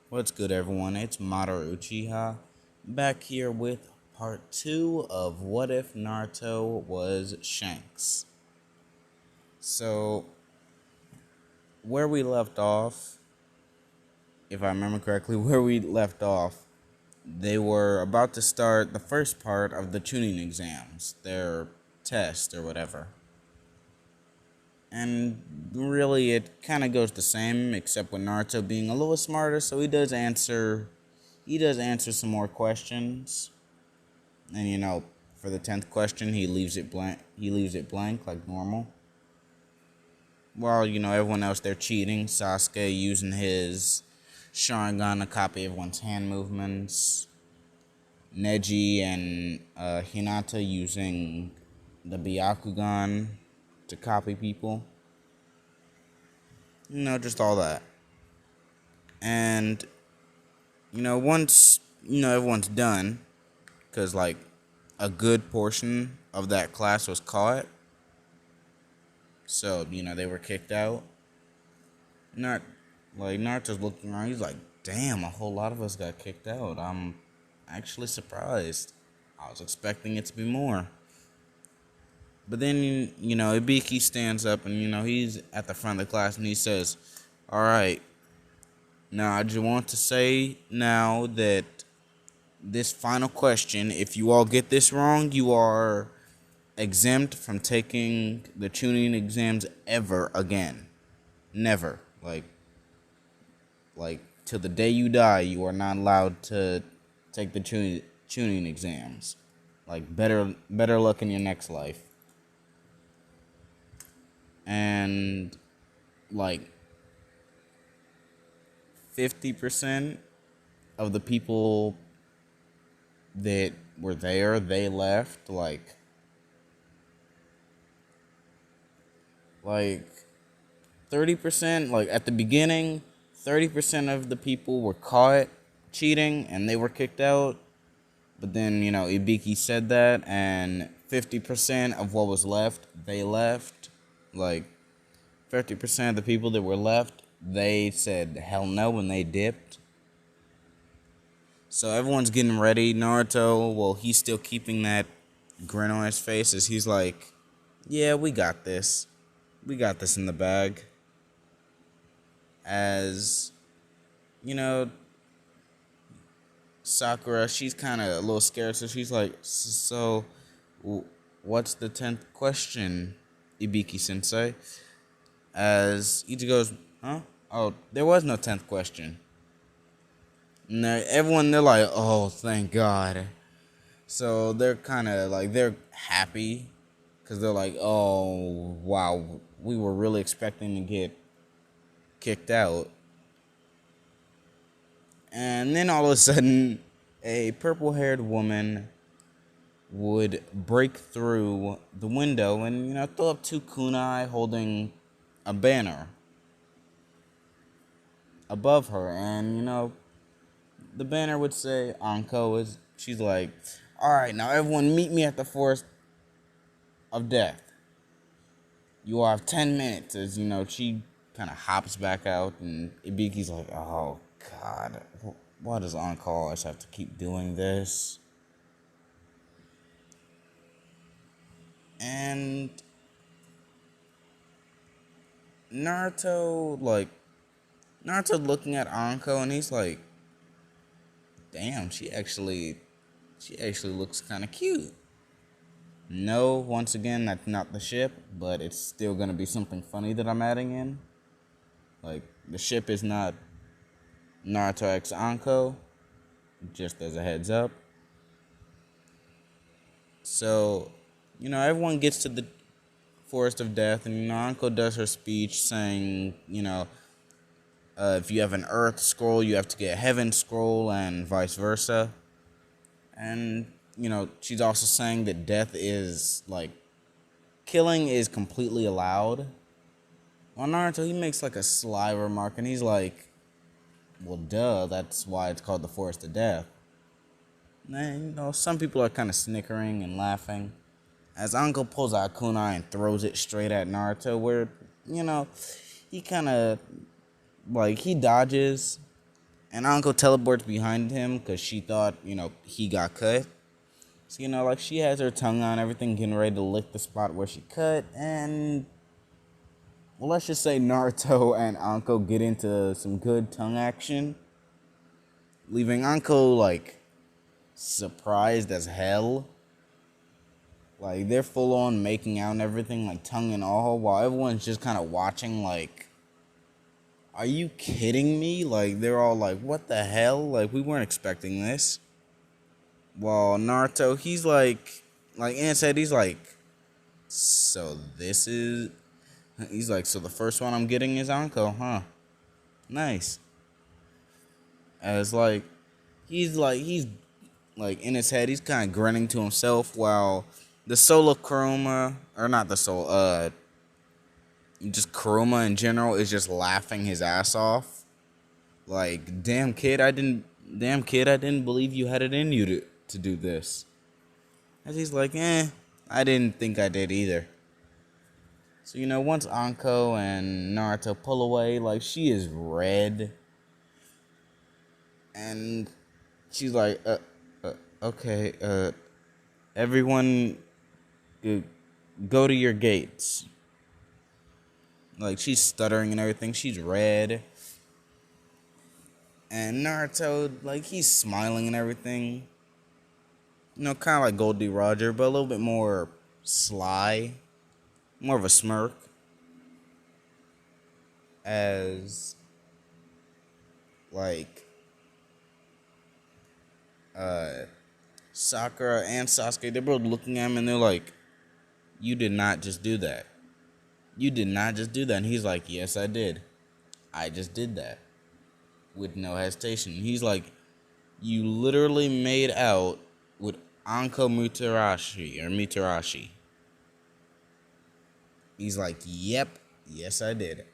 What's good, everyone? It's Madoru Uchiha, back here with part 2 of What If Naruto Was Shanks. So, where we left off, if I remember correctly, they were about to start the first part of the tuning exams, their test or whatever. And really, it kind of goes the same, except with Naruto being a little smarter, so he does answer some more questions. And for the 10th question, he leaves it blank. He leaves it blank like normal. While everyone else they're cheating. Sasuke using his Sharingan to copy everyone's hand movements. Neji and Hinata using the Byakugan to copy people. Just all that. And once everyone's done, because like a good portion of that class was caught. So, they were kicked out. Not like Naruto's looking around, he's like, damn, a whole lot of us got kicked out. I'm actually surprised. I was expecting it to be more. But then, Ibiki stands up and, he's at the front of the class and he says, alright, now I just want to say now that this final question, if you all get this wrong, you are exempt from taking the tuning exams ever again. Never. Like till the day you die, you are not allowed to take the tuning exams. Like better luck in your next life. And like 50% of the people that were there, they left. Like 30%, like at the beginning, 30% of the people were caught cheating and they were kicked out. But then, Ibiki said that, and 50% of what was left, they left. Like 50% of the people that were left, they said hell no when they dipped. So everyone's getting ready. Naruto, well, he's still keeping that grin on his face as he's like, yeah, we got this. We got this in the bag. As, you know, Sakura, she's kind of a little scared, so she's like, so, what's the 10th question, Ibiki-sensei? As Ichi goes, huh? Oh, there was no 10th question. And everyone, they're like, oh, thank God. So they're kind of like, they're happy, because they're like, oh, wow, we were really expecting to get kicked out. And then all of a sudden, a purple-haired woman would break through the window and, throw up two kunai holding a banner above her. And, the banner would say, Anko is, she's like, all right, now everyone meet me at the forest of death. You all have 10 minutes. As, she kind of hops back out and Ibiki's like, oh, God, why does Anko always have to keep doing this? And Naruto looking at Anko and he's like, damn, she actually looks kind of cute. No, once again, that's not the ship, but it's still going to be something funny that I'm adding in. Like, the ship is not Naruto x Anko, just as a heads up. So, everyone gets to the Forest of Death, and, Anko does her speech saying, if you have an Earth scroll, you have to get a Heaven scroll, and vice versa. And, she's also saying that death is, like, killing is completely allowed. Well, Naruto, he makes, like, a sly remark, and he's like, well, duh, that's why it's called the Forest of Death. And, some people are kind of snickering and laughing. As Anko pulls out a kunai and throws it straight at Naruto, where, he kind of, like, he dodges, And Anko teleports behind him because she thought, he got cut. So, like she has her tongue on everything, getting ready to lick the spot where she cut. And, well, let's just say Naruto and Anko get into some good tongue action, leaving Anko, like, surprised as hell. Like, they're full on making out and everything, like, tongue and all, while everyone's just kind of watching, like, are you kidding me? Like, they're all like, what the hell? Like, we weren't expecting this. While Naruto, like Ann said, he's like, so this is, he's like, so the first one I'm getting is Anko, huh? Nice. As he's like in his head, he's kind of grinning to himself while the soul of Kuruma, or not the soul, just Kuruma in general is just laughing his ass off. Like, damn kid, I didn't believe you had it in you to do this. As he's like, I didn't think I did either. So, once Anko and Naruto pull away, like, she is red. And she's like, okay, everyone, uh, go to your gates. Like, she's stuttering and everything. She's red. And Naruto, like, he's smiling and everything. Kind of like Goldie Roger, but a little bit more sly. More of a smirk. As, like, Sakura and Sasuke, they're both looking at him and they're like, you did not just do that. You did not just do that. And he's like, yes, I did. I just did that. With no hesitation. He's like, you literally made out with Anko Mitarashi. He's like, yep, yes, I did.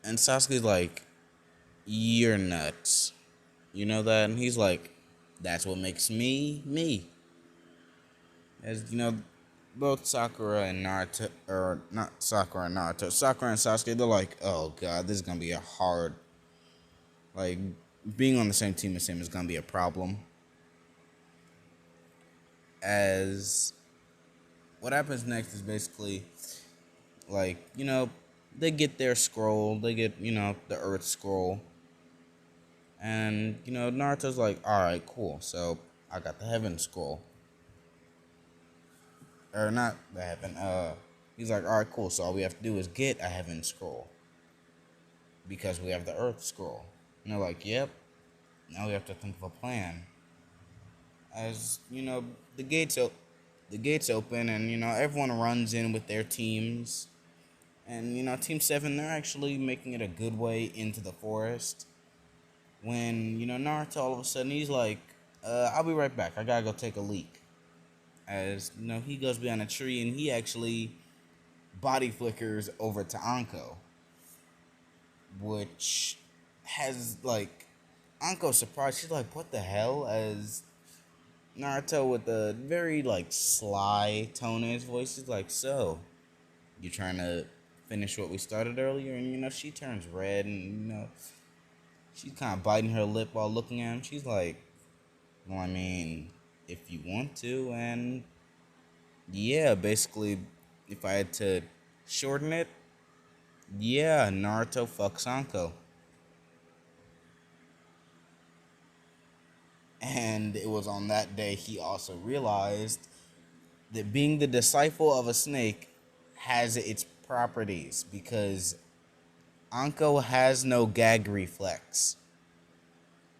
And Sasuke's like, you're nuts. You know that? And he's like, that's what makes me, me. As both Sakura and Naruto, or not Sakura and Naruto, Sakura and Sasuke, they're like, oh god, this is gonna be a hard, like, being on the same team as him is gonna be a problem. As what happens next is basically, like, they get their scroll, they get, the Earth Scroll, and, Naruto's like, alright, cool, so I got the Heaven Scroll. Or not the Heaven, he's like, alright, cool, so all we have to do is get a Heaven Scroll. Because we have the Earth Scroll. And they're like, yep, now we have to think of a plan. As, the gates open and, everyone runs in with their teams. And, Team 7, they're actually making it a good way into the forest. When, Naruto all of a sudden, he's like, I'll be right back. I gotta go take a leak. As, he goes behind a tree and he actually body flickers over to Anko. Which has, like, Anko surprised. She's like, what the hell? As Naruto, with a very, like, sly tone in his voice, is like, so, you trying to finish what we started earlier? And, she turns red and, she's kind of biting her lip while looking at him. She's like, well, I mean, if you want to. And, yeah, basically, if I had to shorten it, yeah, Naruto fucks Anko. And it was on that day he also realized that being the disciple of a snake has its properties, because Anko has no gag reflex.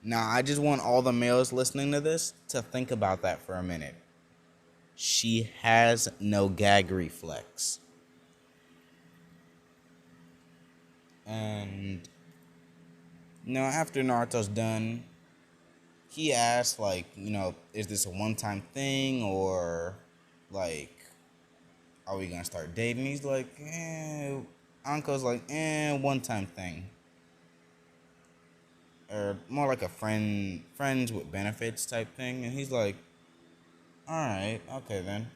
Now, I just want all the males listening to this to think about that for a minute. She has no gag reflex. And, after Naruto's done, he asked, like, is this a one-time thing, or, like, are we gonna start dating? He's like, Anko's like, one-time thing. Or more like a friends with benefits type thing. And he's like, alright, okay then.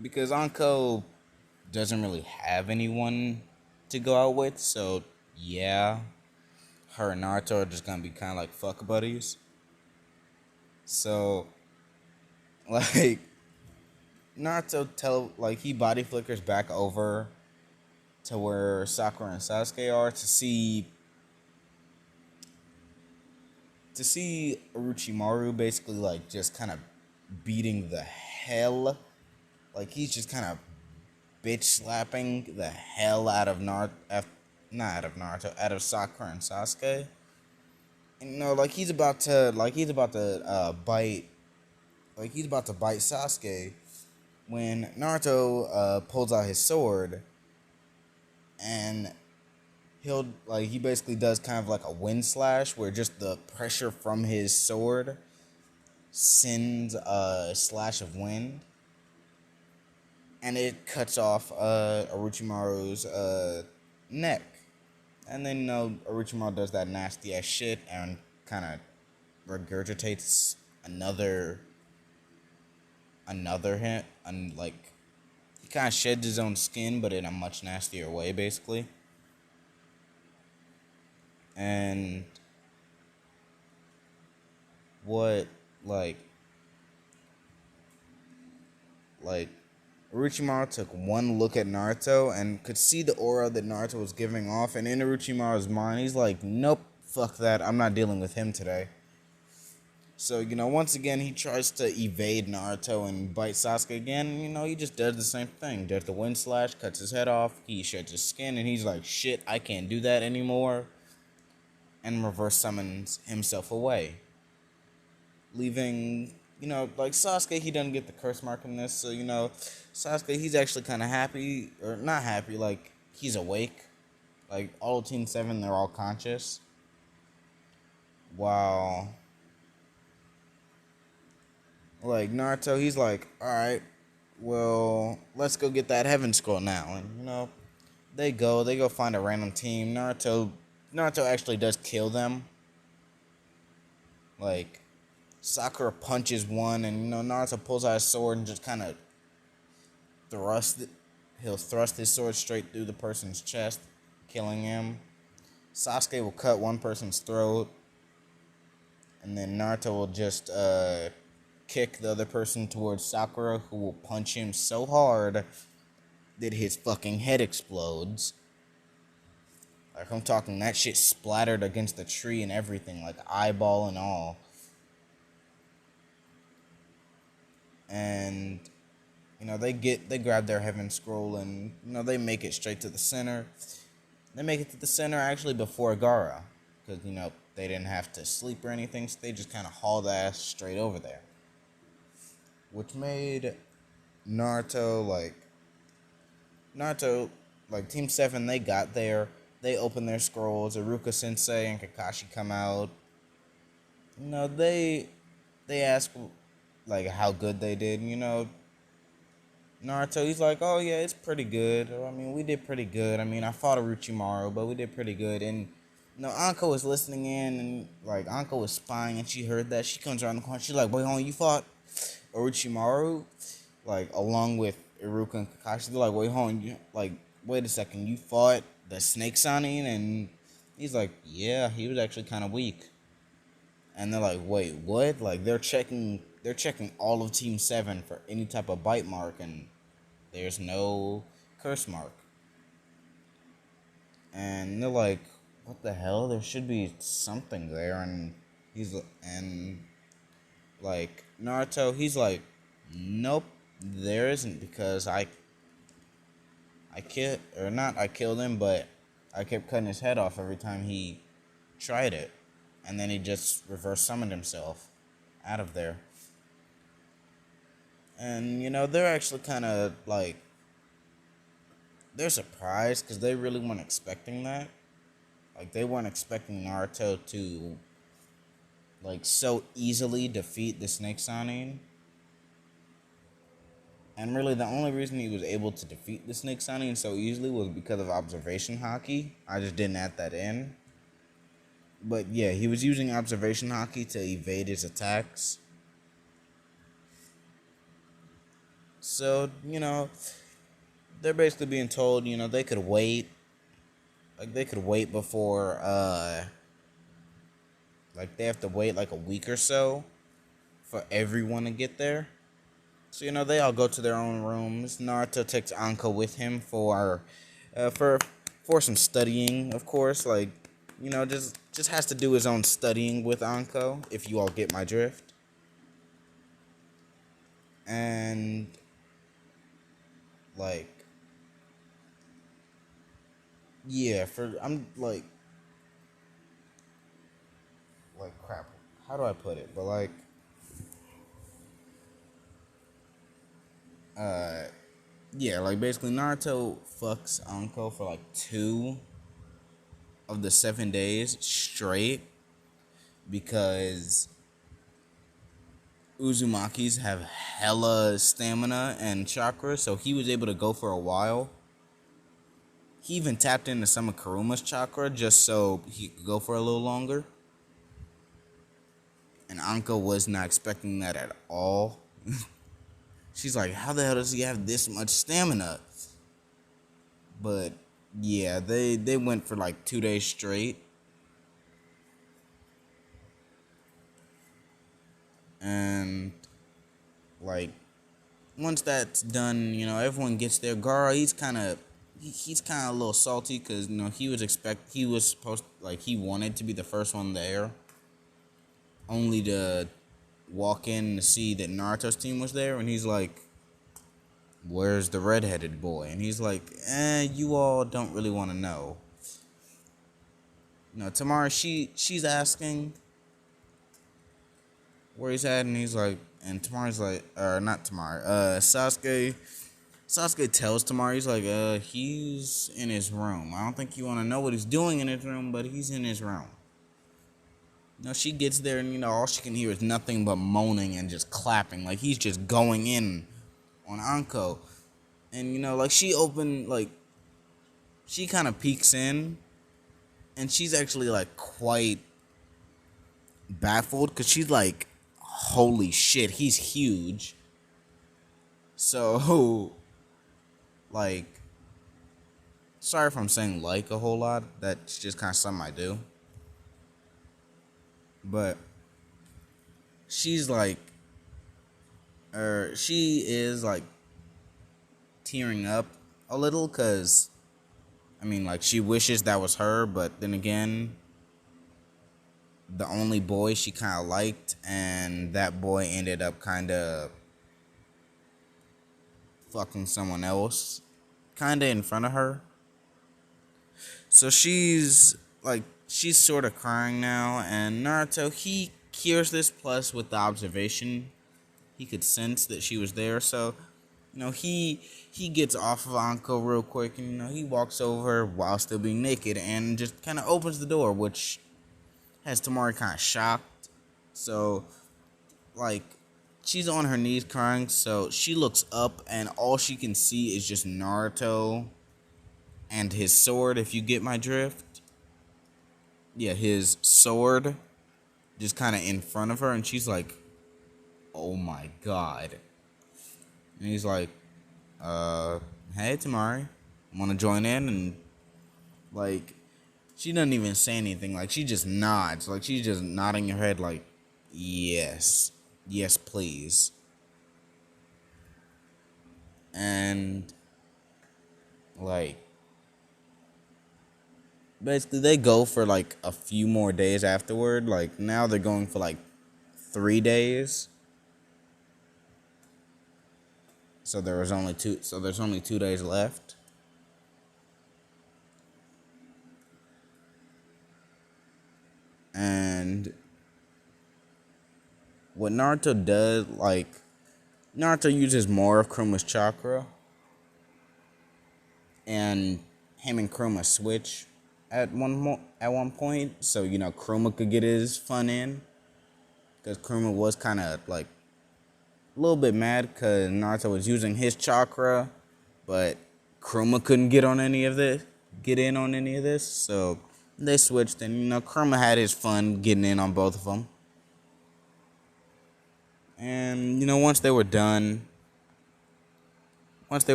Because Anko doesn't really have anyone to go out with, so yeah, her and Naruto are just gonna be kind of like fuck buddies. So, like, Naruto he body flickers back over to where Sakura and Sasuke are to see Orochimaru basically like just kind of beating the hell, like he's just kind of bitch slapping the hell out of not out of Naruto, out of Sakura and Sasuke. And, like he's about to bite Sasuke when Naruto pulls out his sword, and he basically does kind of like a wind slash where just the pressure from his sword sends a slash of wind, and it cuts off Orochimaru's neck. And then Orochimaru does that nasty ass shit and kind of regurgitates another hit, and like he kind of sheds his own skin, but in a much nastier way, basically. And what like like Orochimaru took one look at Naruto and could see the aura that Naruto was giving off, and in Orochimaru's mind, he's like, "Nope, fuck that. I'm not dealing with him today." So, once again, he tries to evade Naruto and bite Sasuke again. He just does the same thing. Does the wind slash, cuts his head off, he sheds his skin, and he's like, shit, I can't do that anymore. And reverse summons himself away. Leaving, like Sasuke, he doesn't get the curse mark in this. So, Sasuke, he's actually kind of happy, or not happy, like, he's awake. Like, all of Team 7, they're all conscious. While like Naruto, he's like, all right, well, let's go get that heaven scroll now. And they go find a random team. Naruto actually does kill them. Like Sakura punches one, and Naruto pulls out his sword and just kind of thrust it. He'll thrust his sword straight through the person's chest, killing him. Sasuke will cut one person's throat, and then Naruto will just kick the other person towards Sakura, who will punch him so hard that his fucking head explodes. Like, I'm talking that shit splattered against the tree and everything, like eyeball and all. And they grab their heaven scroll, and they make it straight to the center. They make it to the center actually before Gaara, because they didn't have to sleep or anything, so they just kind of hauled ass straight over there. Which made Naruto, Team 7, they got there. They open their scrolls. Iruka Sensei and Kakashi come out. They ask, how good they did. Naruto, he's like, oh, yeah, it's pretty good. I mean, we did pretty good. I mean, I fought Orochimaru, but we did pretty good. And, Anko was listening in, and, Anko was spying, and she heard that. She comes around the corner. She's like, wait, hold on, you fought Orochimaru? Along with Iruka and Kakashi. They're like, wait, hold on, wait a second, you fought the Snake Sanin? And he's like, yeah, he was actually kind of weak. And they're like, wait, what? They're checking all of Team 7 for any type of bite mark, and there's no curse mark. And they're like, what the hell? There should be something there. And Naruto, he's like, nope, there isn't, because I killed him, but I kept cutting his head off every time he tried it. And then he just reverse summoned himself out of there. And, they're actually kind of, they're surprised, because they really weren't expecting that. They weren't expecting Naruto to, so easily defeat the Snake Sanin. And really, the only reason he was able to defeat the Snake Sanin so easily was because of observation haki. I just didn't add that in. But yeah, he was using observation haki to evade his attacks. So, they're basically being told, they could wait. Like they could wait before like they have to wait like a week or so for everyone to get there. So they all go to their own rooms. Naruto takes Anko with him uh, for for some studying, of course. Like just has to do his own studying with Anko. If you all get my drift. And like yeah, for I'm like crap. How do I put it? But uh yeah, like basically Naruto fucks Anko for like 2 of the 7 days straight because Uzumaki's have hella stamina and chakra, so he was able to go for a while. He even tapped into some of Karuma's chakra just so he could go for a little longer. And Anko was not expecting that at all. She's like, how the hell does he have this much stamina? But yeah, they went for like 2 days straight. And like once that's done, everyone gets there. Gara, he's kind of a little salty because he was supposed like he wanted to be the first one there, only to walk in to see that Naruto's team was there, and he's like, "Where's the redheaded boy?" And he's like, you all don't really want to know." Tamara, she's asking where he's at, and he's like, and Tamara's like, or not Tamara, Sasuke tells Tamara, he's like, he's in his room. I don't think you want to know what he's doing in his room, but he's in his room. She gets there, and, all she can hear is nothing but moaning and just clapping. Like, he's just going in on Anko. And, like, she kind of peeks in, and she's actually, like, quite baffled, because she's like, holy shit, he's huge. So, like, sorry if I'm saying like a whole lot. That's just kind of something I do. But she's like, she is like tearing up a little because, I mean, like, she wishes that was her, but then again, the only boy she kind of liked, and that boy ended up kind of fucking someone else, kind of in front of her. So she's sort of crying now, and Naruto, he cures this plus with the observation. He could sense that she was there, so he gets off of Anko real quick, and he walks over while still being naked and just kind of opens the door, which has Tamari kind of shocked. So like she's on her knees crying, so she looks up and all she can see is just Naruto and his sword, if you get my drift. Yeah, his sword just kind of in front of her, and she's like, oh my god. And he's like, hey Tamari, wanna join in? And like, she doesn't even say anything, like she just nods, like she's just nodding her head like, yes, please. And like, basically they go for like a few more days afterward. Like now they're going for like 3 days. So there's only 2 days left. And what Naruto does, like, Naruto uses more of Kuruma's chakra, and him and Kuruma switch at one point, so Kuruma could get his fun in, because Kuruma was kind of like a little bit mad because Naruto was using his chakra, but Kuruma couldn't get in on any of this, so they switched, and Kuruma had his fun getting in on both of them. And once they were done,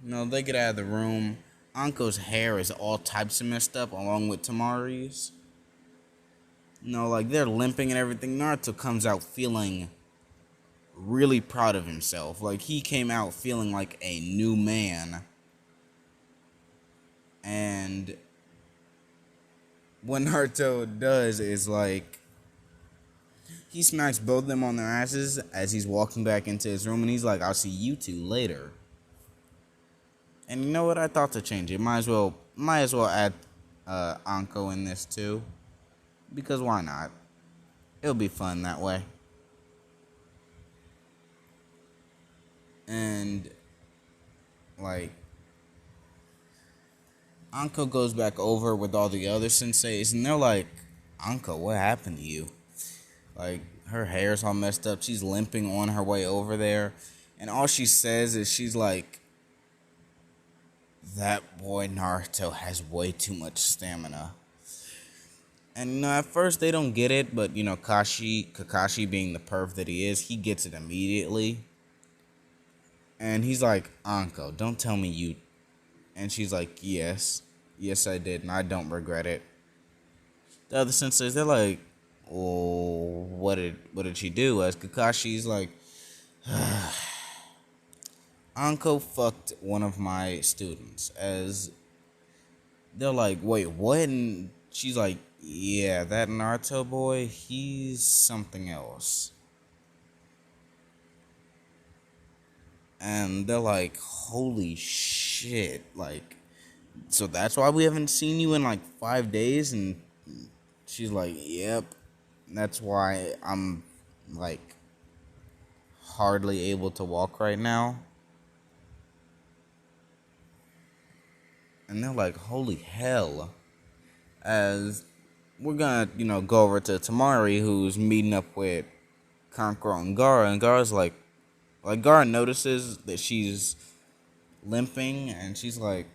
They get out of the room. Anko's hair is all types of messed up, along with Tamari's. Like they're limping and everything. Naruto comes out feeling really proud of himself. Like he came out feeling like a new man. And what Naruto does is like he smacks both of them on their asses as he's walking back into his room, and he's like, "I'll see you two later." And you know what? I thought to change it. Might as well add Anko in this too, because why not? It'll be fun that way. And like Anko goes back over with all the other senseis, and they're like, "Anko, what happened to you?" Like her hair's all messed up. She's limping on her way over there, and all she says is she's like, "That boy Naruto has way too much stamina." And at first they don't get it, but Kakashi being the perv that he is, he gets it immediately. And he's like, "Anko, don't tell me you." And she's like, "Yes. Yes, I did, and I don't regret it." The other senseis, they're like, "Oh, what did she do?" As Kakashi's like, "Anko fucked one of my students." As they're like, "Wait, what?" And she's like, "Yeah, that Naruto boy, he's something else." And they're like, "Holy shit." Like, so that's why we haven't seen you in like 5 days? And she's like, "Yep. That's why I'm like hardly able to walk right now." And they're like, "Holy hell." As we're gonna, go over to Tamari, who's meeting up with Kankuro and Gara, and Gara's like Gara notices that she's limping, and she's like,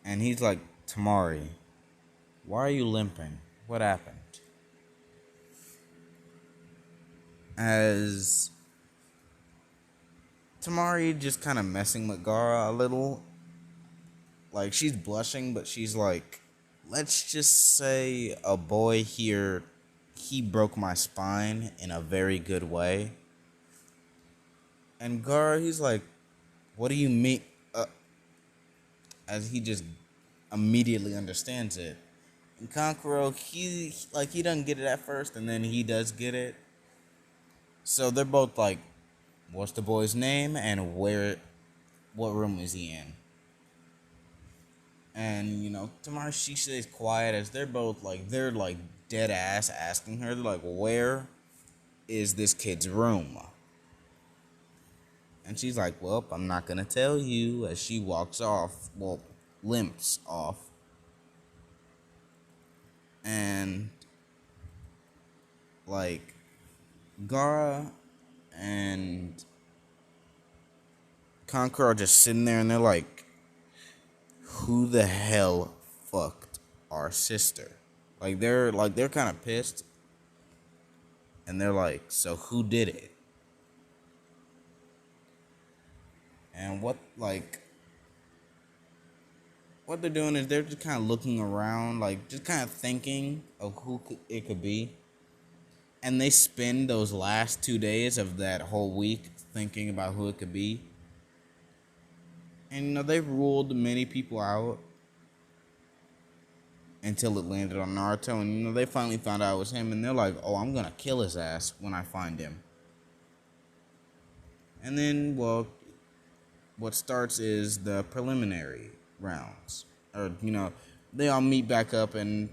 and he's like, "Tamari, why are you limping? What happened?" As Tamari just kind of messing with Gara a little, like she's blushing, but she's like, "Let's just say a boy here, he broke my spine in a very good way." And Gara, he's like, "What do you mean?" As he just immediately understands it. And Kankuro, he doesn't get it at first, and then he does get it. So they're both like, "What's the boy's name, and what room is he in?" And Tamara, she stays quiet as they're like dead ass asking her. They're like, "Where is this kid's room?" And she's like, "Well, I'm not gonna tell you." As she walks off, well, limps off. And like Gara and Conqueror are just sitting there, and they're like, "Who the hell fucked our sister?" They're kind of pissed, and they're like, "So who did it?" And what they're doing is they're just kind of looking around, like just kind of thinking of who it could be. And they spend those last 2 days of that whole week thinking about who it could be. And they've ruled many people out until it landed on Naruto, and they finally found out it was him, and they're like, "Oh, I'm gonna kill his ass when I find him." And then, well, what starts is the preliminary rounds, or they all meet back up, and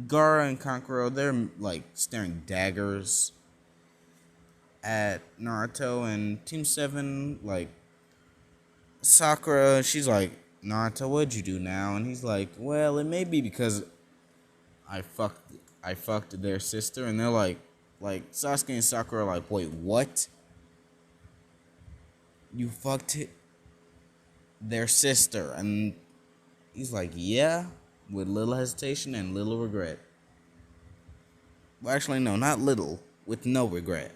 Gara and Kankuro, they're like staring daggers at Naruto, and Team 7, like Sakura, she's like, "Naruto, what'd you do now?" And he's like, "Well, it may be because I fucked I fucked their sister." And they're like Sasuke and Sakura are like, "Wait, what? You fucked their sister?" And he's like, "Yeah," with little hesitation and little regret. Well, actually, no, not little, with no regret.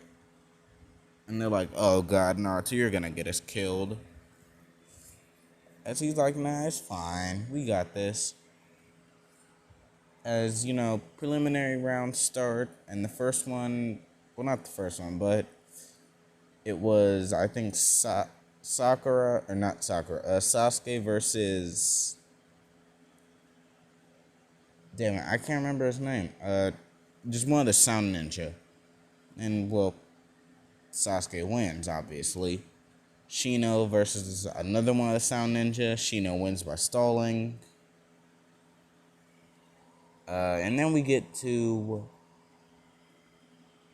And they're like, "Oh God, Naruto, you're gonna get us killed." As he's like, nah, it's fine. We got this. As preliminary rounds start, and the first one, well, not the first one, but it was, I think, Sakura, or not Sakura, Sasuke versus, damn it, I can't remember his name. Just one of the Sound Ninja. And, well, Sasuke wins, obviously. Shino versus another one of the Sound Ninja. Shino wins by stalling. And then we get to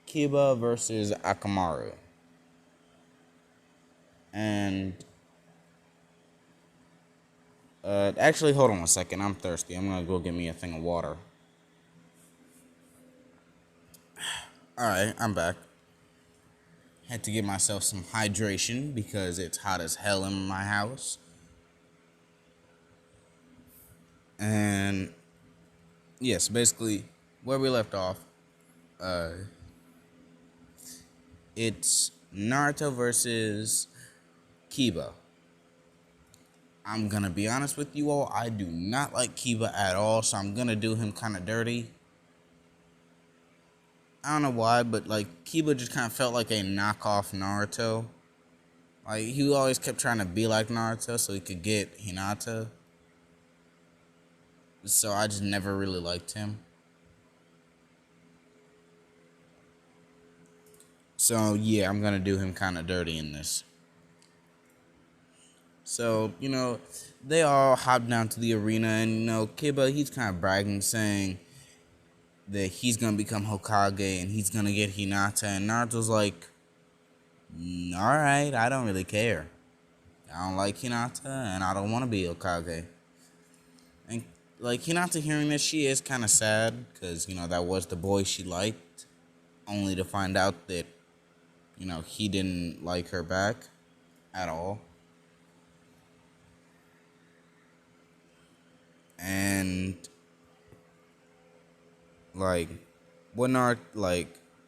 Kiba versus Akamaru. And actually, hold on a second. I'm thirsty. I'm gonna go get me a thing of water. All right, I'm back. Had to get myself some hydration because it's hot as hell in my house. And yes, basically where we left off, it's Naruto versus Kiba. I'm gonna be honest with you all, I do not like Kiba at all, so I'm gonna do him kind of dirty. I don't know why, but like Kiba just kind of felt like a knockoff Naruto. Like he always kept trying to be like Naruto so he could get Hinata. So I just never really liked him. So yeah, I'm gonna do him kind of dirty in this. So they all hop down to the arena, and Kiba, he's kind of bragging, saying that he's gonna become Hokage and he's gonna get Hinata, and Naruto's like, all right, I don't really care. I don't like Hinata, and I don't want to be Hokage. And like Hinata hearing this, she is kind of sad because that was the boy she liked, only to find out that he didn't like her back at all. And like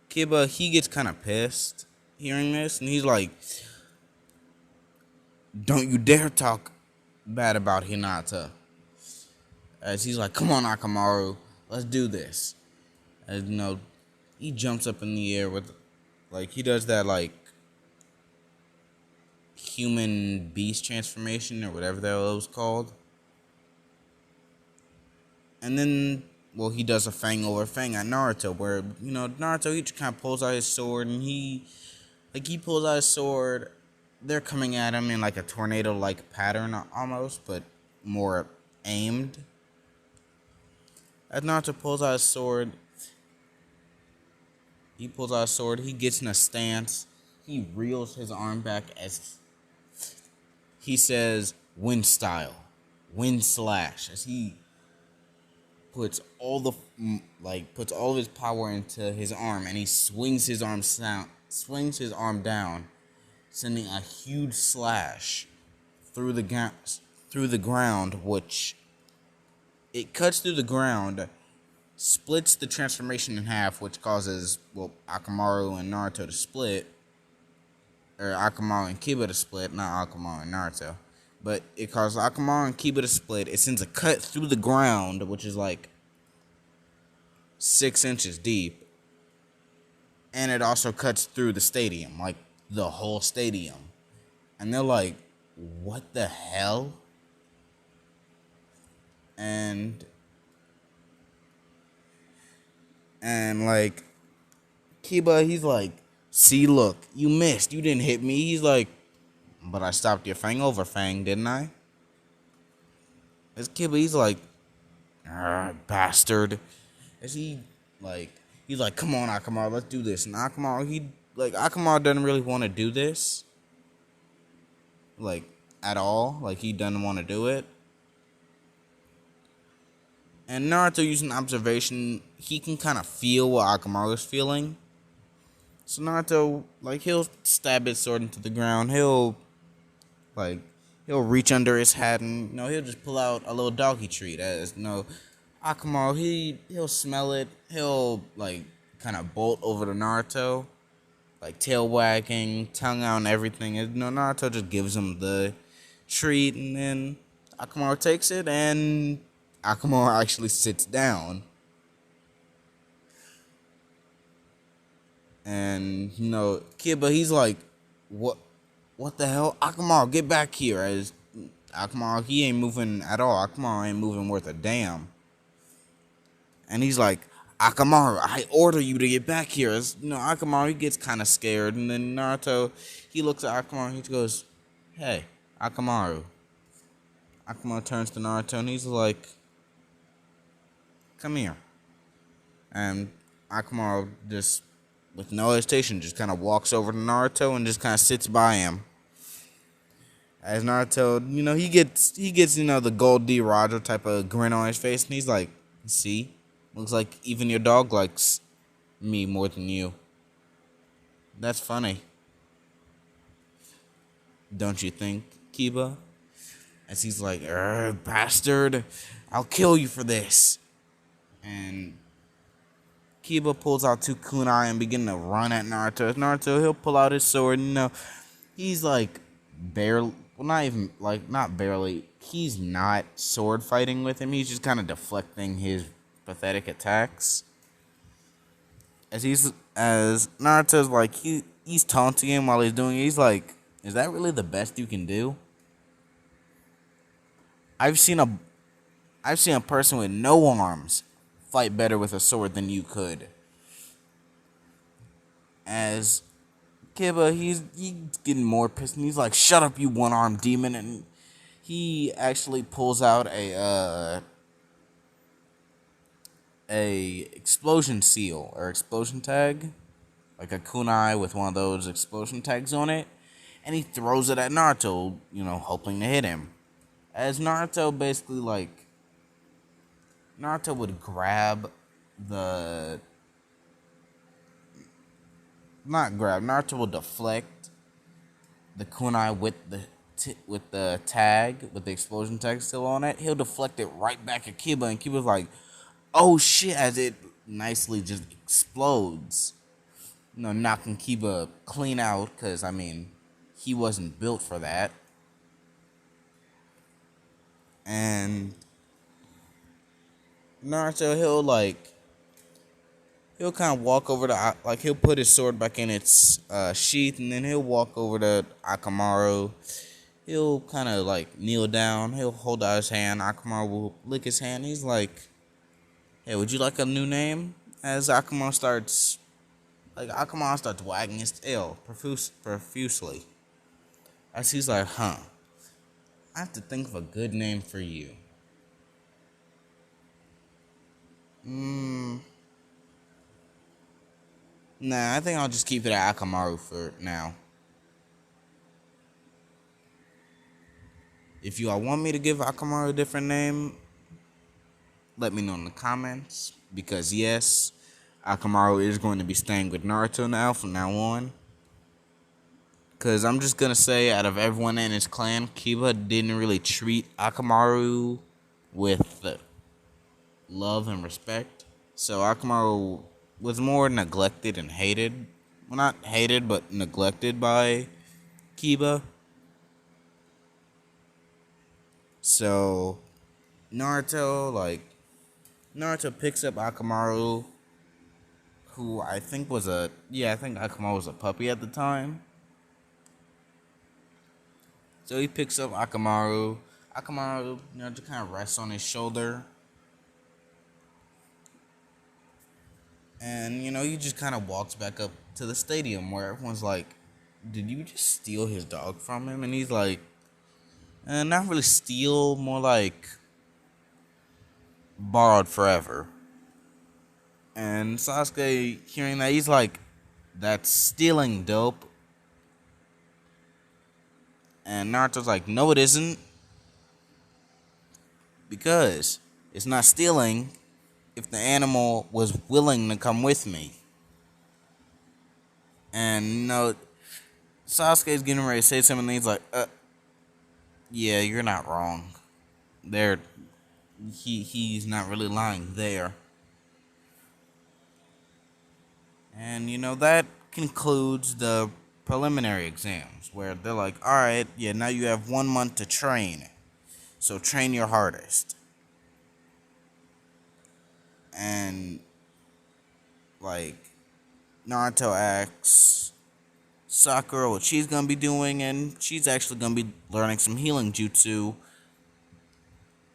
Kiba, he gets kind of pissed hearing this, and he's like, don't you dare talk bad about Hinata. As he's like, come on, Akamaru, let's do this. As he jumps up in the air with, like, he does that like human beast transformation or whatever that was called. And then, well, he does a fang over fang at Naruto, where Naruto, he just kind of pulls out his sword, and he pulls out his sword. They're coming at him in like a tornado-like pattern almost, but more aimed. As Naruto pulls out his sword, he gets in a stance, he reels his arm back as he says, wind style, wind slash, as he puts all of his power into his arm, and he swings his arm down, sending a huge slash through the ground, which it cuts through the ground, splits the transformation in half, which causes Akamaru and Naruto to split, or Akamaru and Kiba to split, not Akamaru and Naruto. But it causes Akamaru and Kiba to split. It sends a cut through the ground, which is like 6 inches deep. And it also cuts through the stadium, like the whole stadium. And they're like, what the hell? And like, Kiba, he's like, see, look, you missed. You didn't hit me. He's like, but I stopped your fang over fang, didn't I? As Kiba, he's like, bastard. As he's like, come on, Akamaru, let's do this. And Akamaru doesn't really want to do this. Like, at all. Like, he doesn't want to do it. And Naruto, using observation, he can kind of feel what Akamaru's feeling. So Naruto, he'll stab his sword into the ground. He'll reach under his hat and, he'll just pull out a little doggy treat. As, Akamaru, he'll smell it. He'll, kind of bolt over to Naruto. Tail wagging, tongue out and everything. And, Naruto just gives him the treat, and then Akamaru takes it, and Akamaru actually sits down. And Kiba, he's like, what the hell? Akamaru, get back here. As Akamaru, he ain't moving at all. Akamaru ain't moving worth a damn. And he's like, Akamaru, I order you to get back here. As Akamaru, he gets kind of scared. And then Naruto, he looks at Akamaru, he goes, hey, Akamaru. Akamaru turns to Naruto, and he's like, come here. And Akamaru just, with no hesitation, just kind of walks over to Naruto and just kind of sits by him. As Naruto, he gets the Gold D. Roger type of grin on his face, and he's like, see, looks like even your dog likes me more than you. That's funny. Don't you think, Kiba? As he's like, bastard, I'll kill you for this. And Kiba pulls out two kunai and begin to run at Naruto. As Naruto, he'll pull out his sword, and he's like barely, well, not even, like, not barely, he's not sword fighting with him. He's just kind of deflecting his pathetic attacks. As Naruto's like, he's taunting him while he's doing it. He's like, is that really the best you can do? I've seen a person with no arms fight better with a sword than you could. As Kiba, he's getting more pissed, and he's like, shut up, you one-armed demon. And he actually pulls out a explosion seal or explosion tag, like a kunai with one of those explosion tags on it, and he throws it at Naruto, hoping to hit him. As Naruto basically, like, Naruto would grab Naruto will deflect the kunai with the tag, with the explosion tag still on it. He'll deflect it right back at Kiba, and Kiba's like, oh shit, as it nicely just explodes. Knocking Kiba clean out, because, he wasn't built for that. And Naruto, he'll kind of walk over to, like, he'll put his sword back in its sheath, and then he'll walk over to Akamaru. He'll kind of, like, kneel down. He'll hold out his hand. Akamaru will lick his hand. He's like, hey, would you like a new name? As Akamaru starts wagging his tail profusely. As he's like, I have to think of a good name for you. Nah, I think I'll just keep it at Akamaru for now. If you all want me to give Akamaru a different name, let me know in the comments. Because yes, Akamaru is going to be staying with Naruto now from now on. Because I'm just going to say, out of everyone in his clan, Kiba didn't really treat Akamaru with love and respect. So Akamaru was more neglected and hated. Well, not hated, but neglected by Kiba. So Naruto picks up Akamaru, who I think Akamaru was a puppy at the time. So he picks up Akamaru. Akamaru, just kind of rests on his shoulder. And, he just kind of walks back up to the stadium where everyone's like, did you just steal his dog from him? And he's like, not really steal, more like borrowed forever. And Sasuke, hearing that, he's like, that's stealing, dope. And Naruto's like, no, it isn't. Because it's not stealing if the animal was willing to come with me. And, Sasuke's getting ready to say something, and he's like, yeah, you're not wrong. He's not really lying there. And, that concludes the preliminary exams where they're like, all right, yeah, now you have 1 month to train. So train your hardest. And, like, Naruto asks Sakura what she's gonna be doing, and she's actually gonna be learning some healing jutsu,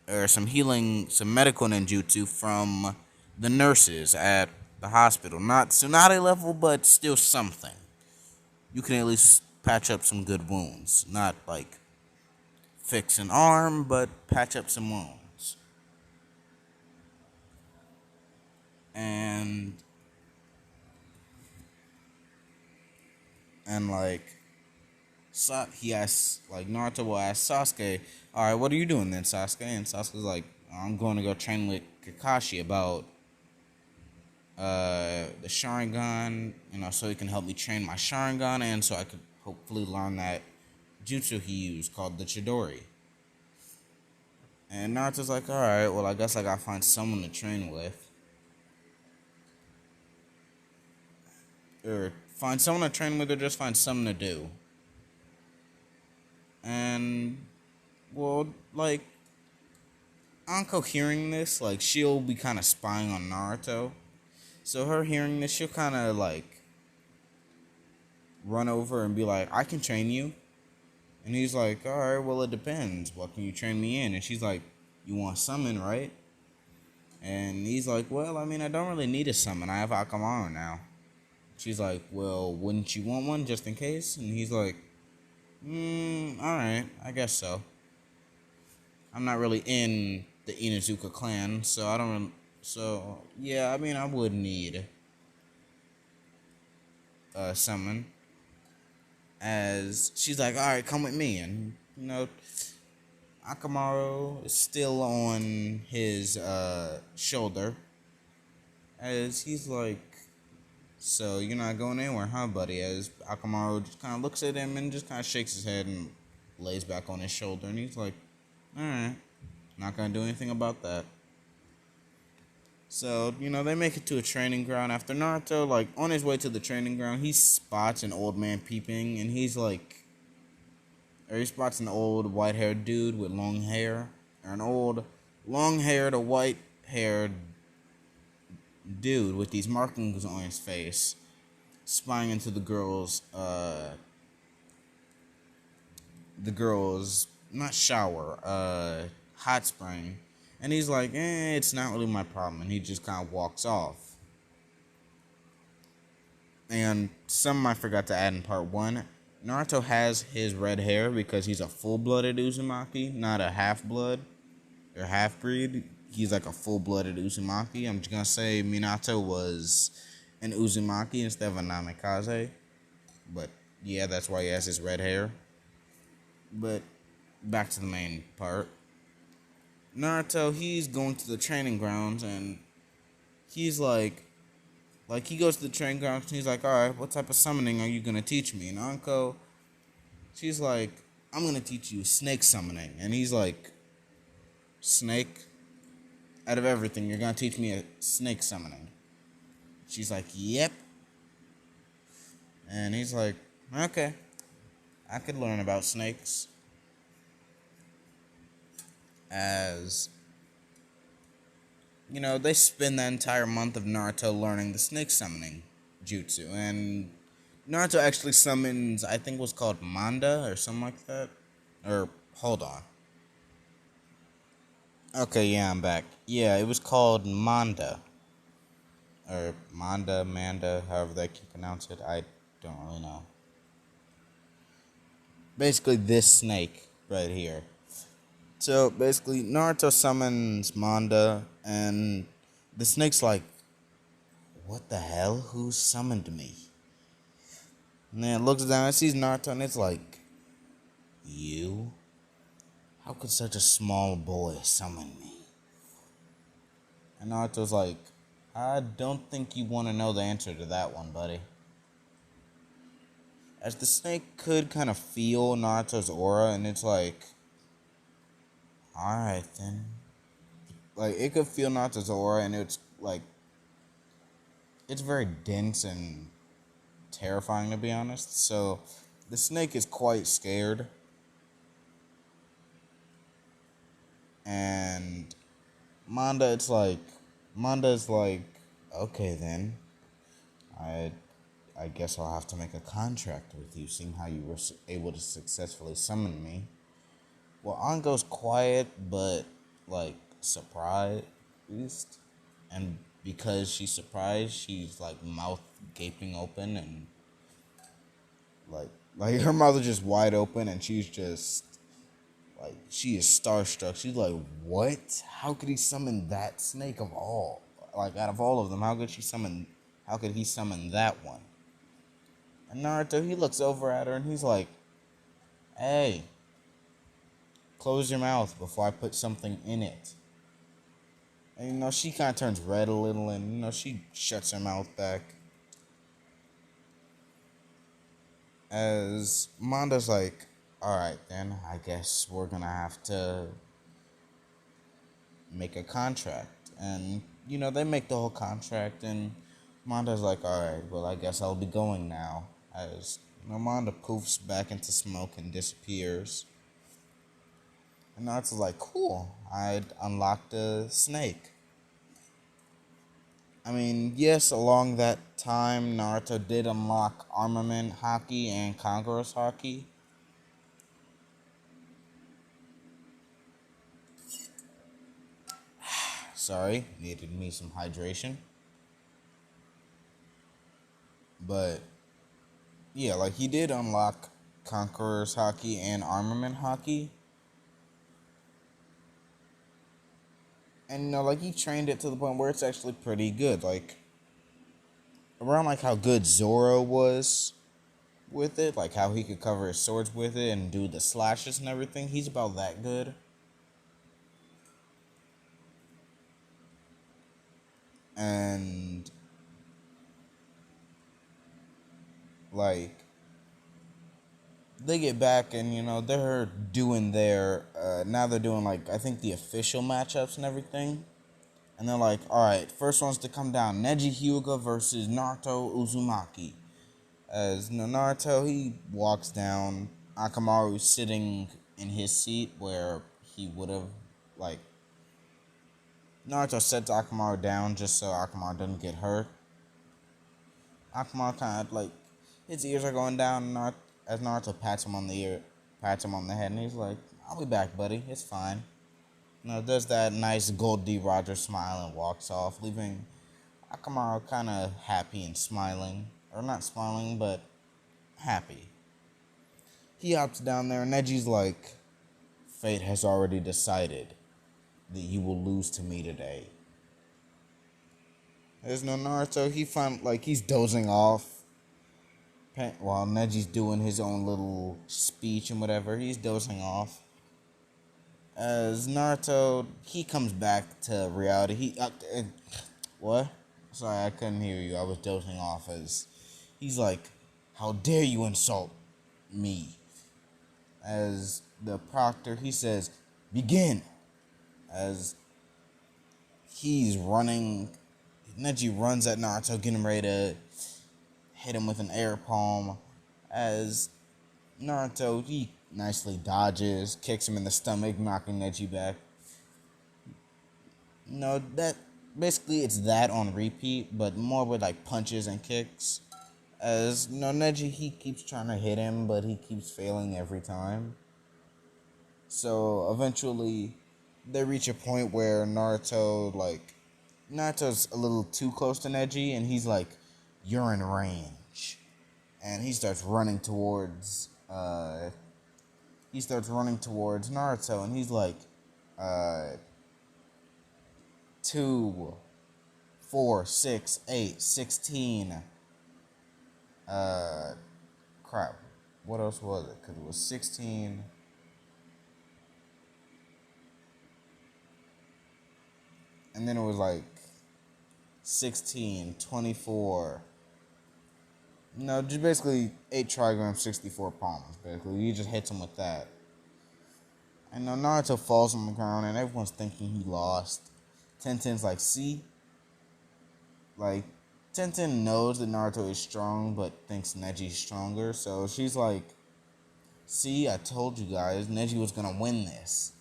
or some medical ninjutsu from the nurses at the hospital. Not Tsunade level, but still something. You can at least patch up some good wounds. Not like fix an arm, but patch up some wounds. And like he asks, like Naruto will ask Sasuke, all right, what are you doing then, Sasuke? And Sasuke's like, I'm going to go train with Kakashi about the Sharingan, so he can help me train my Sharingan, and so I could hopefully learn that jutsu he used called the Chidori. And Naruto's like, all right, well, I guess I gotta find someone to train with, or find someone to train with, or just find something to do. And well, like, Anko hearing this, like, she'll be kind of spying on Naruto. So her hearing this, she'll kind of like run over and be like, I can train you. And he's like, all right, well, it depends. What can you train me in? And she's like, you want summon, right? And he's like, well, I mean, I don't really need a summon. I have Akamaru now. She's like, well, wouldn't you want one just in case? And he's like, all right, I guess so. I'm not really in the Inazuka clan, so I don't. So yeah, I mean, I would need a summon. As she's like, all right, come with me, and Akamaru is still on his shoulder, as he's like, so you're not going anywhere, huh, buddy? As Akamaru just kind of looks at him and just kind of shakes his head and lays back on his shoulder, and he's like, all right, not gonna do anything about that. So, they make it to a training ground. After Naruto, like, on his way to the training ground, he spots an old man peeping, and he spots an old white-haired dude with long hair, or an old long-haired or white-haired dude with these markings on his face, spying into the girl's, not shower, hot spring. And he's like, it's not really my problem. And he just kind of walks off. And something I forgot to add in part 1. Naruto has his red hair because he's a full-blooded Uzumaki, not a half-blood or half-breed. He's like a full-blooded Uzumaki. I'm just going to say Minato was an Uzumaki instead of a Namikaze. But yeah, that's why he has his red hair. But back to the main part. Naruto, he's going to the training grounds, and he's like he goes to the training grounds, and he's like, all right, what type of summoning are you going to teach me? And Anko, she's like, I'm going to teach you snake summoning. And he's like, snake? Out of everything, you're going to teach me a snake summoning? She's like, yep. And he's like, okay, I could learn about snakes. As they spend the entire month of Naruto learning the snake summoning jutsu, and Naruto actually summons, I think it was called Manda or something like that. Or hold on. Okay, yeah, I'm back. Yeah, it was called Manda, or Manda, however they can pronounce it. I don't really know. Basically, this snake right here. So basically, Naruto summons Manda, and the snake's like, what the hell? Who summoned me? And then it looks down and sees Naruto, and it's like, you? How could such a small boy summon me? And Naruto's like, I don't think you want to know the answer to that one, buddy. As the snake could kind of feel Naruto's aura, and it's like, alright then. Like, it could feel Naruto's aura, and it's like, it's very dense and terrifying, to be honest. So the snake is quite scared, and Manda, it's like Manda's like, okay then, I I guess I'll have to make a contract with you, seeing how you were able to successfully summon me. Well, Ango's quiet, but like surprised, and because she's surprised, she's like mouth gaping open and like her mouth is just wide open, and she's just like she is starstruck. She's like, "What? How could he summon that snake of all? Like out of all of them, how could she summon? How could he summon that one?" And Naruto, he looks over at her and he's like, "Hey, close your mouth before I put something in it." And she kind of turns red a little, and she shuts her mouth back. As Manda's like, "All right, then I guess we're gonna have to make a contract." And they make the whole contract, and Manda's like, "All right, well, I guess I'll be going now." As Manda poofs back into smoke and disappears. And Naruto's like, "Cool, I'd unlocked a snake." I mean, yes, along that time, Naruto did unlock Armament Haki and Conqueror's Haki. Sorry, needed me some hydration. But, yeah, like, he did unlock Conqueror's Haki and Armament Haki. And, like, he trained it to the point where it's actually pretty good. Like, around, like, how good Zoro was with it, like, how he could cover his swords with it and do the slashes and everything, he's about that good. And, like, they get back and they're doing their now they're doing like I think the official matchups and everything, and they're like, all right, first one's to come down, Neji Hyuga versus Naruto Uzumaki. As Naruto, he walks down, Akamaru's sitting in his seat where he would have, like, Naruto sets Akamaru down just so Akamaru doesn't get hurt. Akamaru kind of like, his ears are going down, and as Naruto pats him on the ear, pats him on the head, and he's like, "I'll be back, buddy. It's fine." Does that nice Gold D. Roger smile and walks off, leaving Akamaru kind of happy and smiling, or not smiling, but happy. He hops down there, and Neji's like, "Fate has already decided that you will lose to me today." There's no Naruto. He's dozing off while Neji's doing his own little speech and whatever. He's dozing off. As Naruto, he comes back to reality. What? Sorry, I couldn't hear you. I was dozing off. As he's like, "How dare you insult me?" As the proctor, he says, "Begin." As he's running, Neji runs at Naruto, getting ready to hit him with an air palm. As Naruto, he nicely dodges, kicks him in the stomach, knocking Neji back. That basically it's that on repeat, but more with like punches and kicks. As Neji, he keeps trying to hit him, but he keeps failing every time. So eventually, they reach a point where Naruto's a little too close to Neji, and he's like, "You're in range," and he starts running towards Naruto, and he's like, 2, 4, 6, 8, 16. Crap. What else was it? Because it was 16. And then it was like 16, 24. No, just basically 8 trigrams, 64 palms. Basically, he just hits him with that. And Naruto falls on the ground, and everyone's thinking he lost. Tenten's like, "See? Like, Tenten knows that Naruto is strong, but thinks Neji's stronger. So she's like, "See, I told you guys, Neji was gonna win this."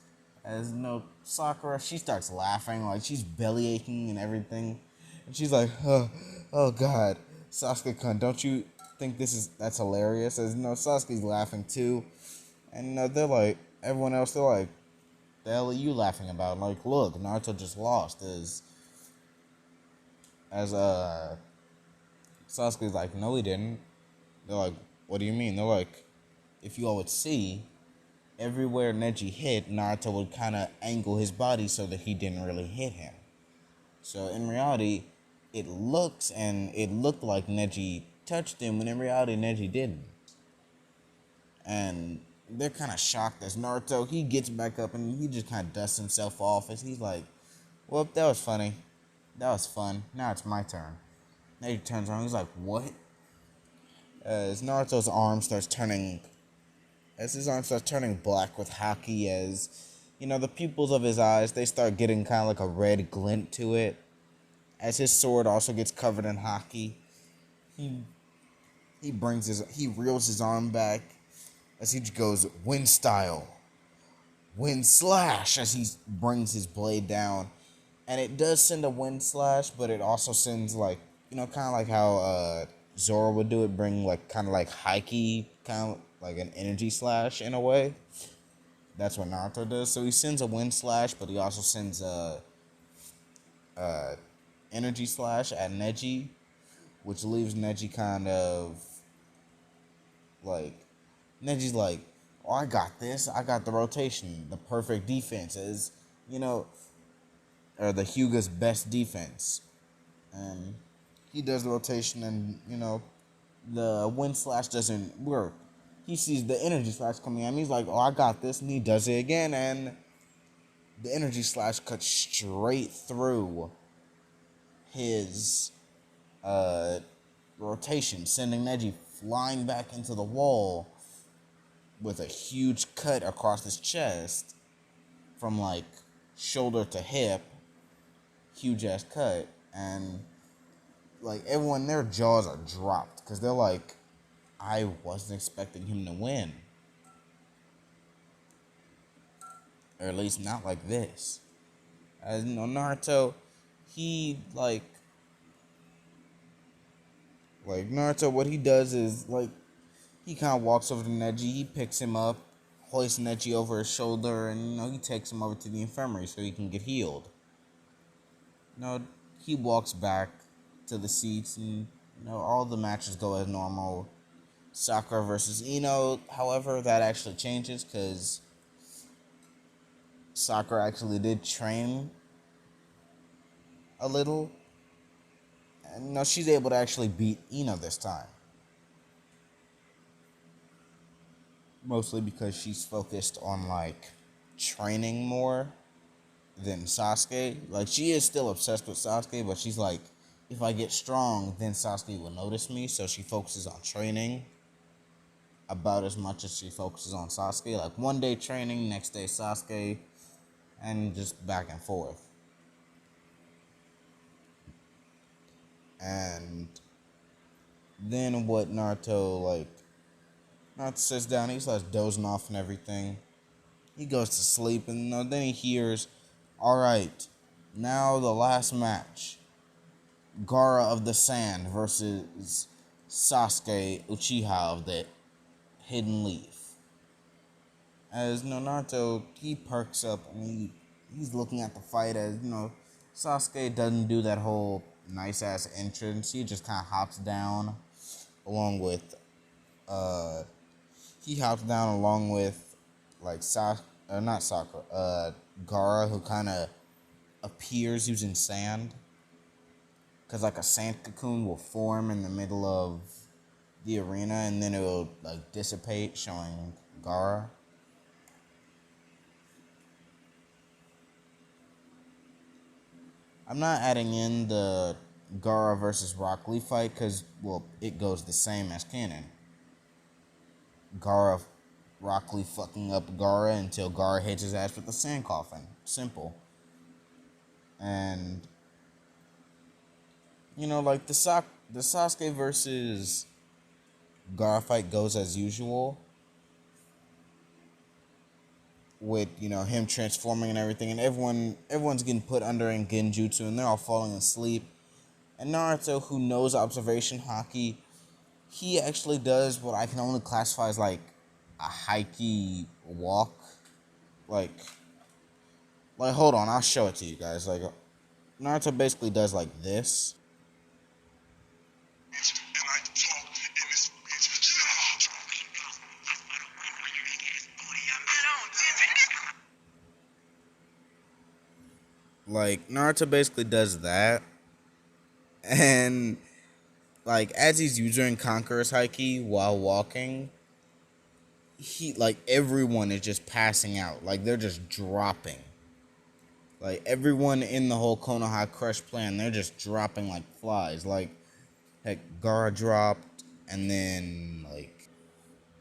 As no Sakura, she starts laughing, like she's belly aching and everything, and she's like, oh God, Sasuke-kun, don't you think that's hilarious?" As Sasuke's laughing too, and they're like, everyone else, they're like, "The hell are you laughing about?" Like, look, Naruto just lost. As Sasuke's like, "No, he didn't." They're like, "What do you mean?" They're like, "If you all would see, everywhere Neji hit, Naruto would kind of angle his body so that he didn't really hit him. So in reality, it looked like Neji touched him, when in reality Neji didn't." And they're kind of shocked as Naruto, he gets back up and he just kind of dusts himself off as he's like, "Well, that was funny. That was fun. Now it's my turn." Neji turns around, he's like, "What?" As Naruto's arm starts turning As his arm starts turning black with haki, as the pupils of his eyes, they start getting kind of like a red glint to it. As his sword also gets covered in haki, he reels his arm back as he goes wind style, wind slash, as he brings his blade down, and it does send a wind slash, but it also sends like kind of like how Zoro would do it, bring like kind of like haki, kind of like an energy slash in a way. That's what Naruto does. So he sends a wind slash, but he also sends a energy slash at Neji, which leaves Neji kind of like, Neji's like, "Oh, I got this. I got the rotation, the perfect defense is, or the Hyuga's best defense." And he does the rotation, and the wind slash doesn't work. He sees the energy slash coming at him. He's like, "Oh, I got this," and he does it again, and the energy slash cuts straight through his uh, rotation, sending Neji flying back into the wall with a huge cut across his chest from like shoulder to hip, huge ass cut, and like everyone, their jaws are dropped because they're like, "I wasn't expecting him to win, or at least not like this." As Naruto, he like Naruto, what he does is like, he kind of walks over to Neji, he picks him up, hoists Neji over his shoulder, and he takes him over to the infirmary so he can get healed. He walks back to the seats, and all the matches go as normal. Sakura versus Ino, however, that actually changes because Sakura actually did train a little, and she's able to actually beat Ino this time. Mostly because she's focused on like training more than Sasuke. Like, she is still obsessed with Sasuke, but she's like, if I get strong, then Sasuke will notice me. So she focuses on training about as much as she focuses on Sasuke. Like, one day training, next day Sasuke, and just back and forth. And then Naruto sits down, he starts dozing off and everything. He goes to sleep, and then he hears, "All right, now the last match. Gaara of the Sand versus Sasuke Uchiha of the Hidden Leaf." As Naruto, he perks up and he's looking at the fight as, Sasuke doesn't do that whole nice ass entrance. He just kind of hops down along with, like not Sakura, Gaara, who kind of appears using sand. Because like a sand cocoon will form in the middle of the arena, and then it will like dissipate, showing Gaara. I'm not adding in the Gaara versus Rock Lee fight because, well, it goes the same as canon. Rock Lee fucking up Gaara until Gaara hits his ass with the sand coffin. Simple. And Like the Sasuke versus Gar fight goes as usual with him transforming and everything, and everyone's getting put under in genjutsu, and they're all falling asleep. And Naruto, who knows observation hockey, he actually does what I can only classify as like a hikey walk. Like, hold on, I'll show it to you guys. Like, Naruto basically does like this. Like, Naruto basically does that. And, like, as he's using Conqueror's Haki while walking, everyone is just passing out. Like, they're just dropping. Like, everyone in the whole Konoha Crush plan, they're just dropping like flies. Like, heck, Gara dropped, and then, like,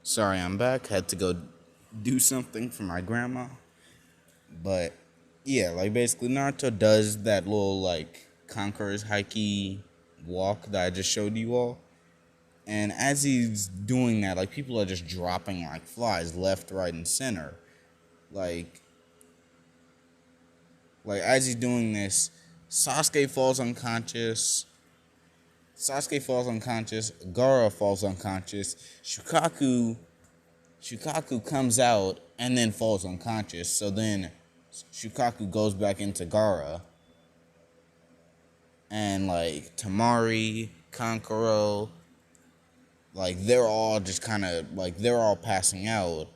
sorry, I'm back. Had to go do something for my grandma. But, yeah, like, basically, Naruto does that little, like, Conqueror's Haki walk that I just showed you all. And as he's doing that, like, people are just dropping like flies left, right, and center. Like, as he's doing this, Sasuke falls unconscious. Gaara falls unconscious. Shukaku comes out and then falls unconscious. So then Shukaku goes back into Gaara. And like Tamari, Kankuro, like they're all just kind of like they're all passing out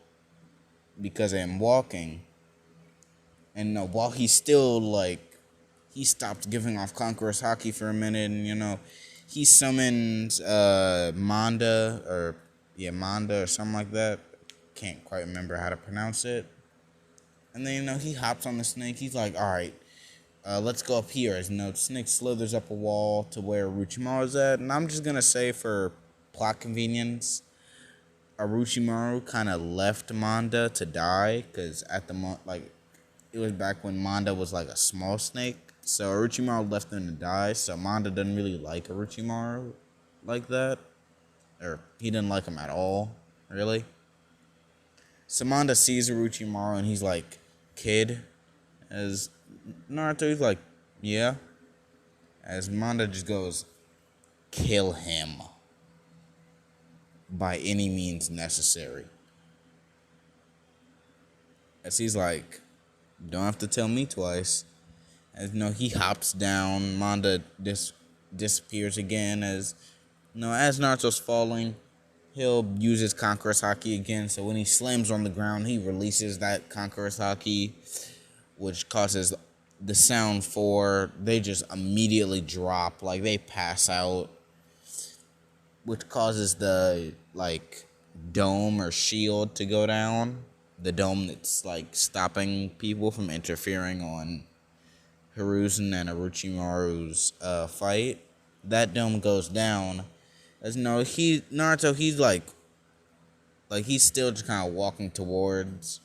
because I'm walking. And while he's still like he stopped giving off Conqueror's Haki for a minute, and he summons Manda or something like that. Can't quite remember how to pronounce it. And then he hops on the snake. He's like, all right, let's go up here. As the snake slithers up a wall to where Orochimaru's at, and I'm just gonna say for plot convenience, Orochimaru kind of left Manda to die because at the it was back when Manda was like a small snake. So Orochimaru left him to die. So Manda doesn't really like Orochimaru like that. Or he didn't like him at all, really. So Manda sees Orochimaru and he's like, kid. As Naruto, he's like, yeah. As Manda just goes, kill him. By any means necessary. As he's like, don't have to tell me twice. As he hops down, Manda disappears again. As as Naruto's falling, he'll use his Conqueror's Haki again. So when he slams on the ground, he releases that Conqueror's Haki, which causes the sound for they just immediately drop, like they pass out, which causes the dome or shield to go down. The dome that's stopping people from interfering on Hiruzen and Orochimaru's fight. That dome goes down. As Naruto, he's still just kind of walking towards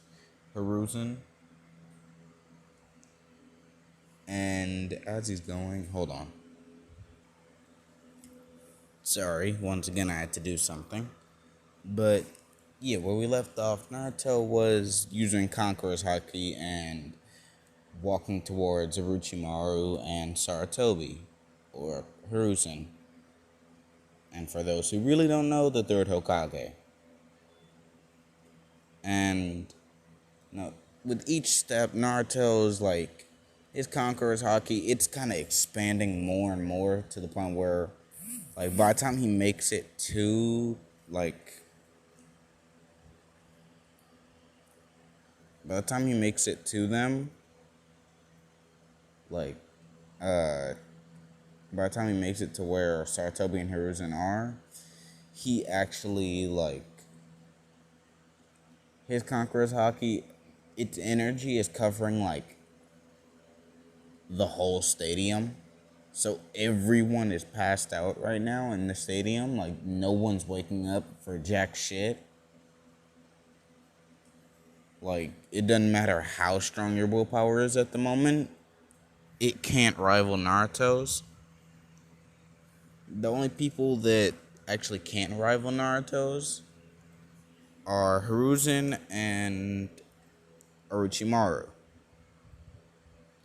Hiruzen. And as he's going, hold on. Sorry, once again I had to do something. But yeah, where we left off, Naruto was using Conqueror's Haki and walking towards Orochimaru and Sarutobi, or Hiruzen. And for those who really don't know, the third Hokage. And with each step, Naruto's his Conqueror's Haki, it's kind of expanding more and more to the point where by the time he makes it to by the time he makes it to them, by the time he makes it to where Sarutobi and Hiruzen are, he actually his Conqueror's Haki, its energy is covering the whole stadium. So everyone is passed out right now in the stadium. No one's waking up for jack shit. It doesn't matter how strong your willpower is at the moment. It can't rival Naruto's. The only people that actually can't rival Naruto's are Hiruzen and Orochimaru,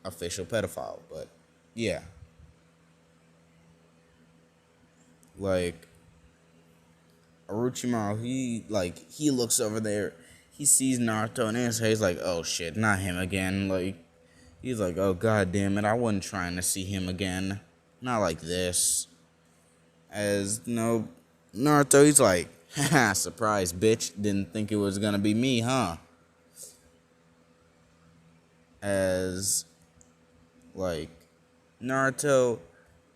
official pedophile. But yeah, like Orochimaru, he looks over there, he sees Naruto, and he's like, oh shit, not him again. Like he's like, oh god damn it, I wasn't trying to see him again, not like this. As no Naruto, he's like, haha, surprise, bitch, didn't think it was gonna be me, huh? As like Naruto,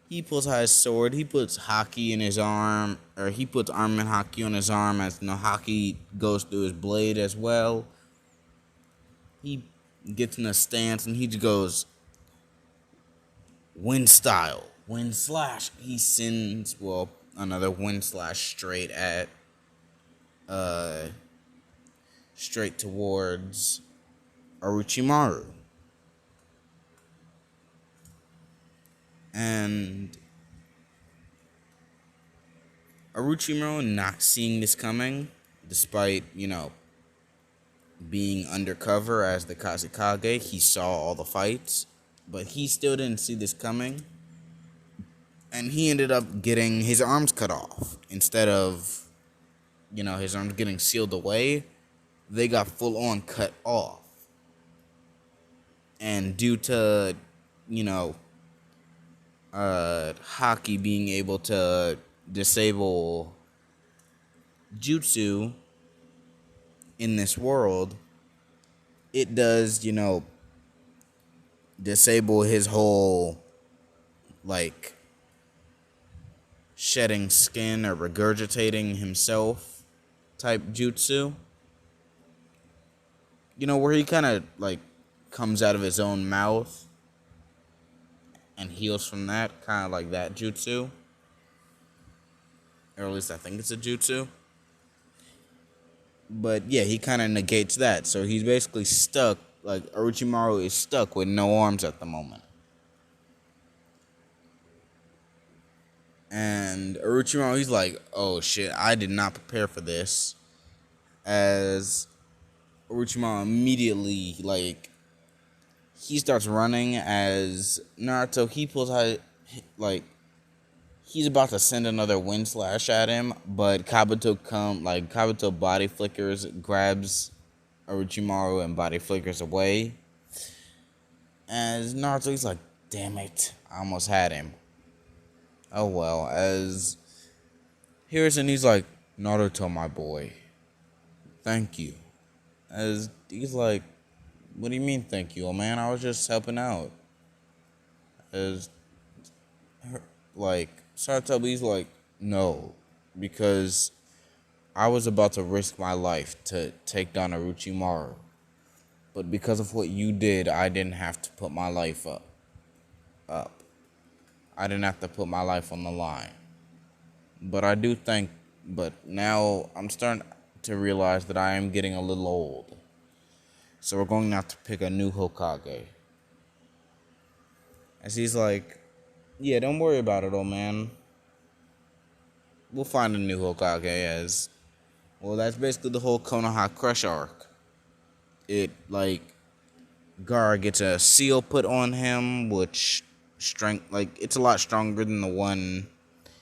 he pulls out his sword. He puts hockey in his arm, or he puts arm and hockey on his arm as hockey goes through his blade as well. He gets in a stance and he just goes wind style, wind slash. He sends another wind slash uh straight towards Orochimaru, and Orochimaru not seeing this coming, despite being undercover as the Kazekage, he saw all the fights, but he still didn't see this coming, and he ended up getting his arms cut off. Instead of, his arms getting sealed away, they got full on cut off. And due to, you know, Hockey being able to disable jutsu in this world, it does, disable his whole, like, shedding skin or regurgitating himself type jutsu. Where he kind of, like, comes out of his own mouth and heals from that, kind of like that jutsu. Or at least I think it's a jutsu. But yeah, he kind of negates that. So he's basically stuck, like, Orochimaru is stuck with no arms at the moment. And Orochimaru, he's like, oh shit, I did not prepare for this. As Orochimaru immediately, like, he starts running as Naruto, he pulls out, like, he's about to send another wind slash at him, but Kabuto body flickers, grabs Orochimaru and body flickers away. As Naruto, he's like, damn it, I almost had him. Oh well, as Hiruzen, he's like, Naruto, my boy, thank you. As he's like, what do you mean thank you, old man? I was just helping out. As, like, Saratobi's like, no, because I was about to risk my life to take down Orochimaru. But because of what you did, I didn't have to put my life up. I didn't have to put my life on the line. But now I'm starting to realize that I am getting a little old. So we're going to have to pick a new Hokage. As he's like, yeah, don't worry about it, old man. We'll find a new Hokage as, well, that's basically the whole Konoha Crush arc. It, like, Gaara gets a seal put on him, which it's a lot stronger than the one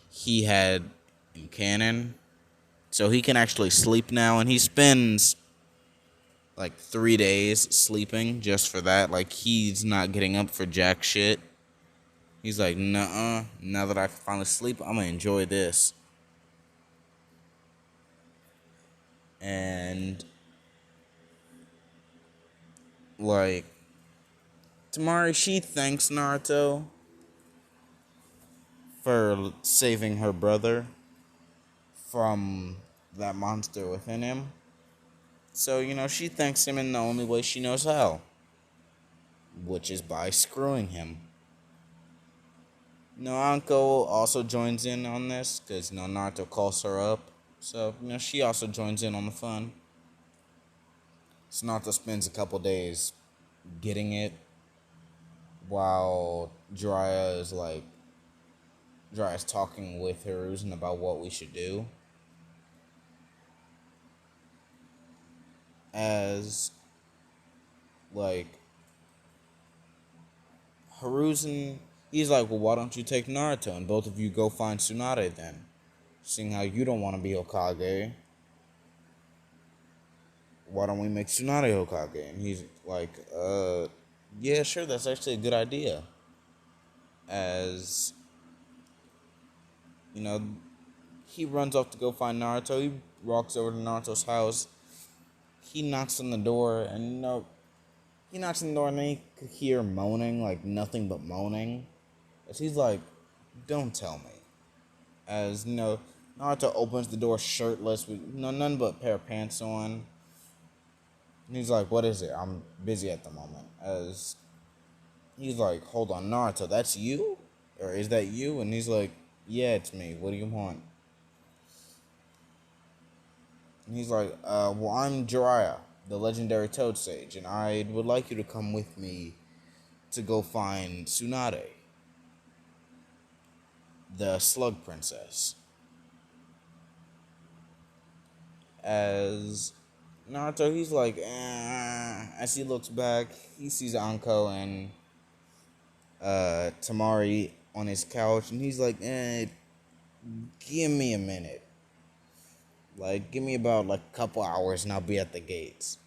he had in canon. So he can actually sleep now, and he spends like 3 days sleeping just for that. Like, he's not getting up for jack shit. He's like, nuh-uh, now that I finally sleep, I'm gonna enjoy this. And, like, Tamari, she thanks Naruto for saving her brother from that monster within him. So, she thanks him in the only way she knows how, which is by screwing him. Anko also joins in on this because, Naruto calls her up. So, she also joins in on the fun. So Naruto spends a couple days getting it while Jiraiya is, like, Jiraiya's talking with Hiruzen about what we should do. As like Hiruzen, he's like, well, why don't you take Naruto and both of you go find Tsunade then? Seeing how you don't want to be Hokage, why don't we make Tsunade Hokage? And he's like, yeah, sure, that's actually a good idea. As, you know, he runs off to go find Naruto. He walks over to Naruto's house. He knocks on the door, and he knocks on the door, and then he could hear moaning, like nothing but moaning. As he's like, don't tell me. As, Naruto opens the door shirtless with none but a pair of pants on. And he's like, what is it? I'm busy at the moment. As he's like, hold on, Naruto, that's you? Or is that you? And he's like, yeah, it's me. What do you want? And he's like, well, I'm Jiraiya, the legendary Toad Sage, and I would like you to come with me to go find Tsunade, the Slug Princess. As Naruto, he's like, as he looks back, he sees Anko and Tamari on his couch, and he's like, give me a minute. Like, give me about like a couple hours and I'll be at the gates.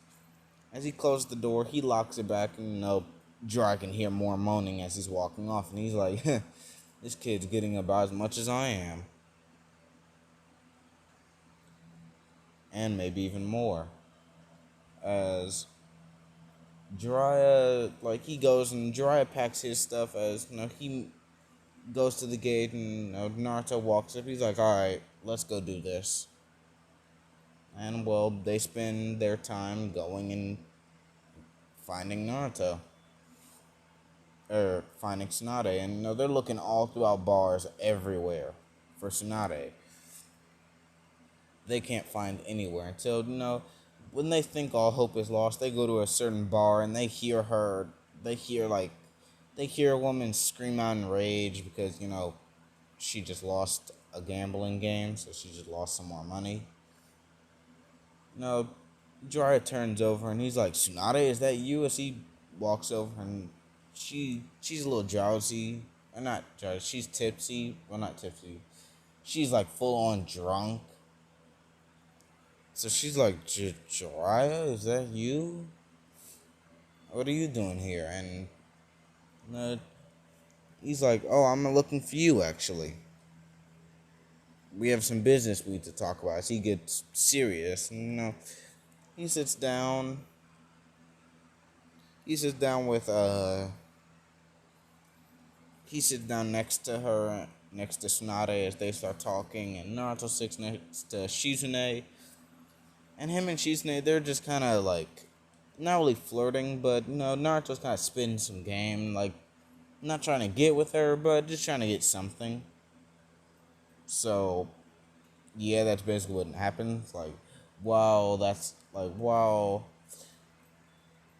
As he closes the door, he locks it back, and Jiraiya can hear more moaning as he's walking off, and he's like, this kid's getting about as much as I am. And maybe even more. As Jiraiya, like, he goes and Jiraiya packs his stuff as, he goes to the gate, and Naruto walks up. He's like, alright, let's go do this. And, well, they spend their time going and finding Naruto. Or finding Tsunade. And, they're looking all throughout bars everywhere for Tsunade. They can't find anywhere until, when they think all hope is lost, they go to a certain bar and they hear a woman scream out in rage because, she just lost a gambling game, so she just lost some more money. Jiraiya turns over and he's like, Tsunade, is that you? As he walks over, and she's a little drowsy. Or not drowsy, she's tipsy. Well, not tipsy. She's like full on drunk. So she's like, Jiraiya, is that you? What are you doing here? And he's like, oh, I'm looking for you, actually. We have some business we need to talk about. As he gets serious, and, he sits down. He sits down with, he sits down next to her, next to Tsunade, as they start talking, and Naruto sits next to Shizune. And him and Shizune, they're just kind of like, not really flirting, but, Naruto's kind of spitting some game, like, not trying to get with her, but just trying to get something. So, yeah, that's basically what happens. Like, while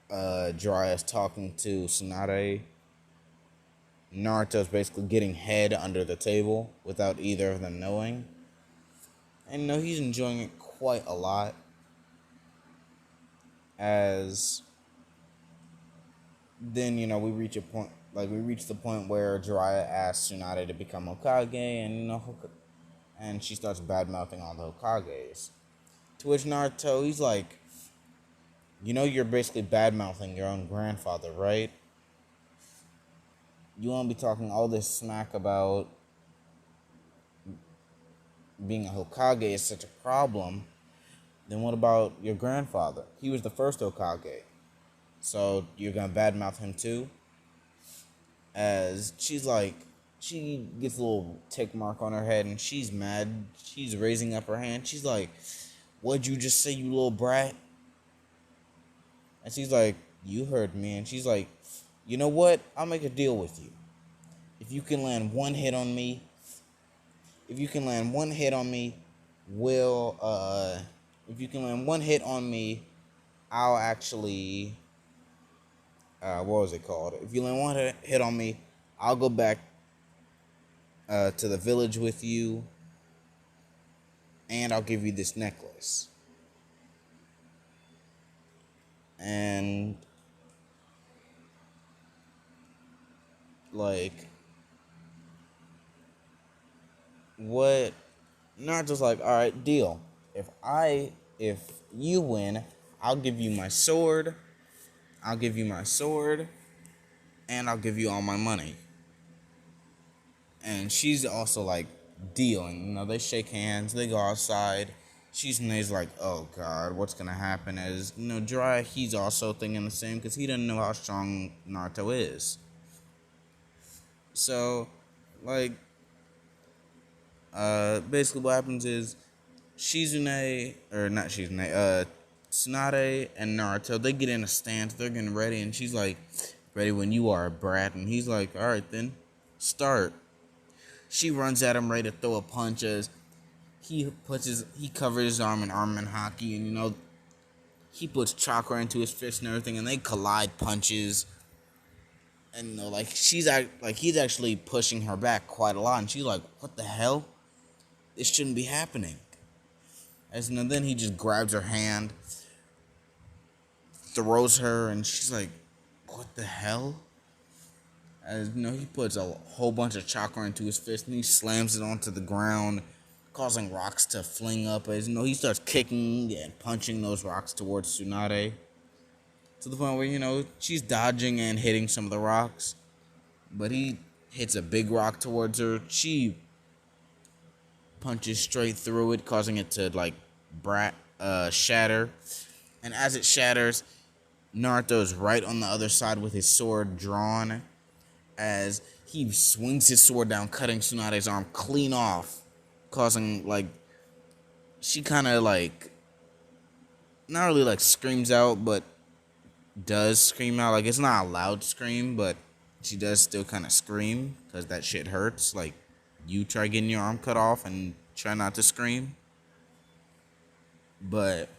Jiraiya's talking to Tsunade, Naruto's basically getting head under the table without either of them knowing. And he's enjoying it quite a lot. As then, we reach the point where Jiraiya asks Tsunade to become Hokage, and and she starts bad mouthing all the Hokages. To which Naruto, he's like, you're basically bad mouthing your own grandfather, right? You want to be talking all this smack about being a Hokage is such a problem. Then what about your grandfather? He was the first Hokage. So you're gonna badmouth him too? As she gets a little tick mark on her head and she's mad. She's raising up her hand. She's like, what'd you just say, you little brat? And she's like, you heard me. And she's like, you know what? I'll make a deal with you. If you can land one hit on me, will if you can land one hit on me, I'll actually what was it called? If you land one hit on me, I'll go back to the village with you, and I'll give you this necklace. And like, what? Naruto's like, all right, deal. If you win, I'll give you my sword. I'll give you my sword, and I'll give you all my money. And she's also like, deal. And they shake hands. They go outside. Shizune's like, oh god, what's gonna happen? As Jiraiya, he's also thinking the same because he doesn't know how strong Naruto is. So, like, basically what happens is Shizune, or not Shizune, Tsunade and Naruto, they get in a stance, they're getting ready, and she's like, ready when you are, brat. And he's like, alright then, start. She runs at him, ready to throw a punch as he covers his arm in armament hockey, and he puts chakra into his fist and everything, and they collide punches. And like he's actually pushing her back quite a lot, and she's like, what the hell? This shouldn't be happening. As then he just grabs her hand, throws her, and she's like, what the hell? As he puts a whole bunch of chakra into his fist, and he slams it onto the ground, causing rocks to fling up. As he starts kicking and punching those rocks towards Tsunade, to the point where she's dodging and hitting some of the rocks, but he hits a big rock towards her. She punches straight through it, causing it to shatter. And as it shatters, Naruto's right on the other side with his sword drawn, as he swings his sword down, cutting Tsunade's arm clean off, causing she kind of not really screams out, but does scream out. It's not a loud scream, but she does still kind of scream because that shit hurts. You try getting your arm cut off and try not to scream. But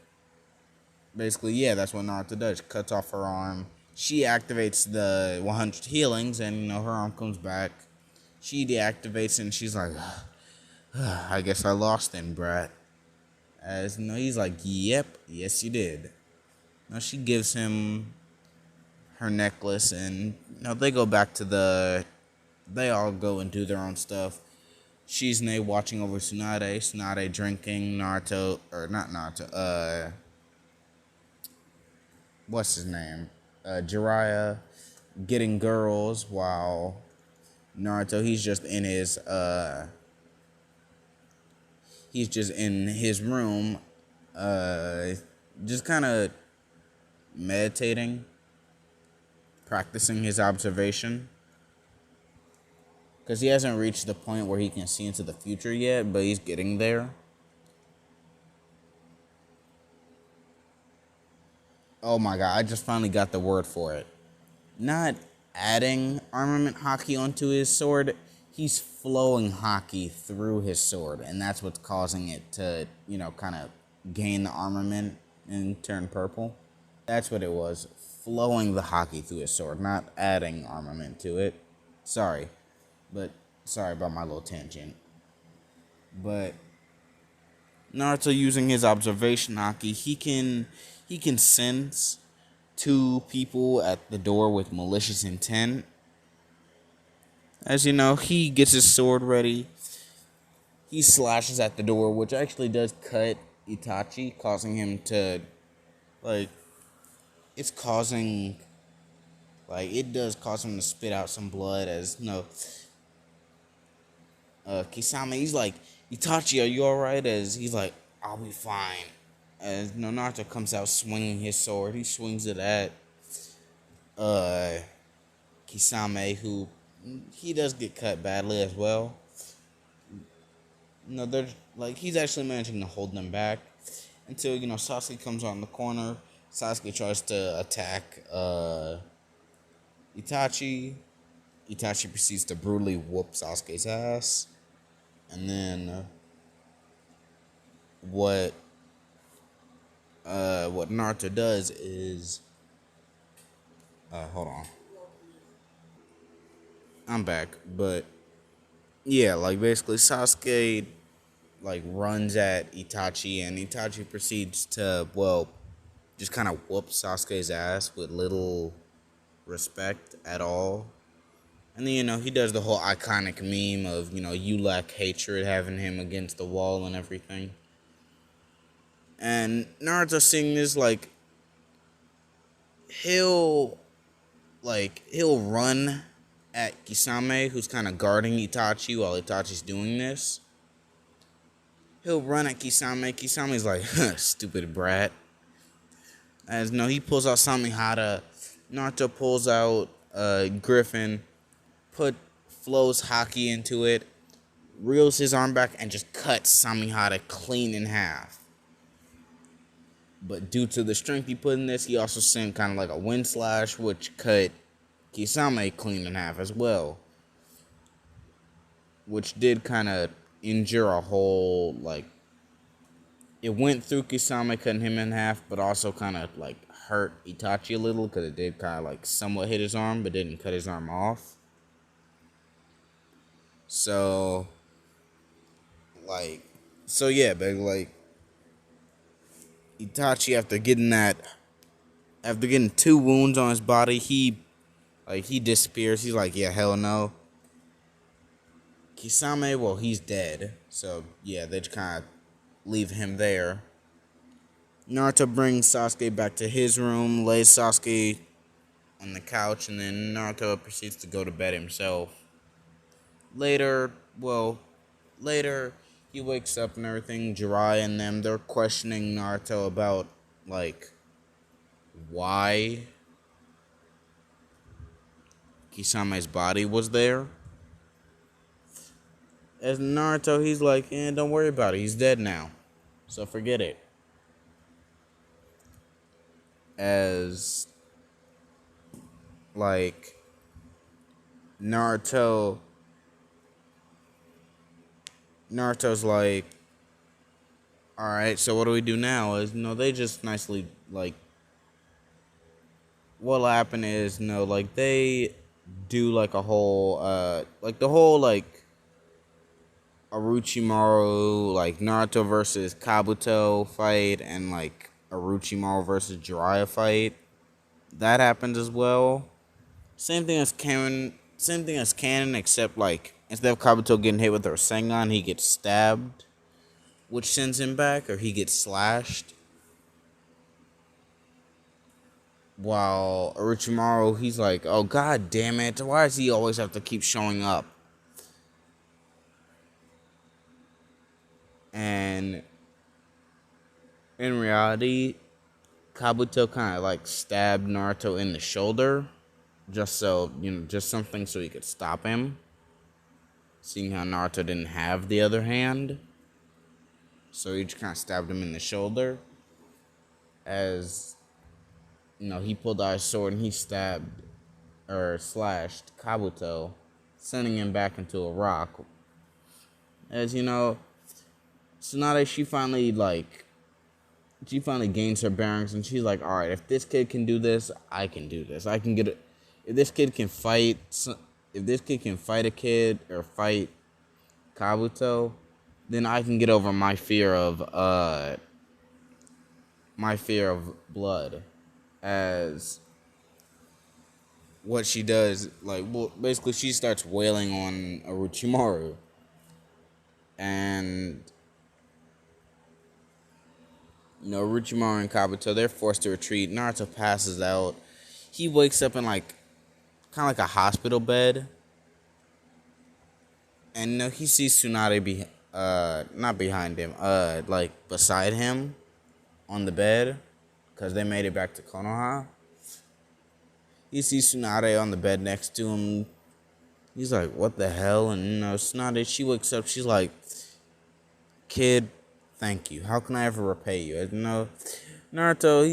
basically, yeah, that's what Naruto does. She cuts off her arm. She activates the 100 healings, and her arm comes back. She deactivates, and she's like, I guess I lost then, brat. As he's like, yep, yes you did. Now she gives him her necklace, and they go back to they all go and do their own stuff. Shizune watching over Tsunade drinking, Naruto, or not Naruto, what's his name? Jiraiya getting girls, while Naruto, he's just in his room, just kind of meditating, practicing his observation. Because he hasn't reached the point where he can see into the future yet, but he's getting there. Oh my god, I just finally got the word for it. Not adding armament hockey onto his sword, he's flowing hockey through his sword, and that's what's causing it to, kind of gain the armament and turn purple. That's what it was. Flowing the hockey through his sword, not adding armament to it. Sorry about my little tangent. But Naruto, using his observation hockey, he can sense two people at the door with malicious intent. As he gets his sword ready. He slashes at the door, which actually does cut Itachi, causing him to it's causing it does cause him to spit out some blood. As Kisame, he's like, Itachi, are you alright? As he's like, I'll be fine. As Naruto comes out swinging his sword, he swings it at Kisame, who he does get cut badly as well. They're he's actually managing to hold them back until Sasuke comes on the corner. Sasuke tries to attack Itachi. Itachi proceeds to brutally whoop Sasuke's ass. And then what Naruto does is hold on. I'm back, but Yeah, like basically Sasuke like runs at Itachi, and Itachi proceeds to, well, just kind of whoop Sasuke's ass with little respect at all. And then, he does the whole iconic meme of, you lack hatred, having him against the wall and everything. And Naruto seeing this, like, he'll, he'll run at Kisame, who's kind of guarding Itachi while Itachi's doing this. He'll run at Kisame. Kisame's like, stupid brat. As no, he pulls out Samihara. Naruto pulls out Griffin, put flows Haki into it, reels his arm back, and just cuts Samihara clean in half. But due to the strength he put in this, he also sent kind of like a wind slash, which cut Kisame clean in half as well. Which did kind of injure a whole, like, it went through Kisame, cutting him in half, but also kind of, like, hurt Itachi a little, because it did kind of, like, somewhat hit his arm, but didn't cut his arm off. So, like, yeah, but, like, Itachi, after getting 2 wounds on his body, he disappears. He's like, yeah, hell no. Kisame, well, he's dead. So, yeah, they just kind of leave him there. Naruto brings Sasuke back to his room, lays Sasuke on the couch, and then Naruto proceeds to go to bed himself. Later, he wakes up and everything. Jiraiya and them, they're questioning Naruto about, like, why Kisame's body was there. As Naruto, he's like, don't worry about it. He's dead now. So forget it. As, like, Naruto's like, alright, so what do we do now? They just nicely, like, what'll happen is, like, they do, like, a whole, like, the whole, like, Orochimaru, like, Naruto versus Kabuto fight, and, like, Orochimaru versus Jiraiya fight. That happens as well. Same thing as canon, except, like, instead of Kabuto getting hit with her Sengon, he gets stabbed, which sends him back, or he gets slashed. While Orochimaru, he's like, oh, god damn it, why does he always have to keep showing up? And in reality, Kabuto kind of, like, stabbed Naruto in the shoulder, just something so he could stop him. Seeing how Naruto didn't have the other hand. So he just kind of stabbed him in the shoulder. As, he pulled out his sword and he stabbed, or slashed, Kabuto, sending him back into a rock. As, Tsunade, she finally gains her bearings, and she's like, alright, if this kid can do this, I can do this. I can get it. If this kid can fight a kid, or fight Kabuto, then I can get over my fear of blood. As what she does, basically she starts wailing on Orochimaru. And Orochimaru and Kabuto, they're forced to retreat. Naruto passes out. He wakes up in, like, kind of like a hospital bed. And he sees Tsunade not behind him, like, beside him on the bed, because they made it back to Konoha. He sees Tsunade on the bed next to him. He's like, what the hell? And, Tsunade, she wakes up. She's like, kid, thank you. How can I ever repay you? Naruto,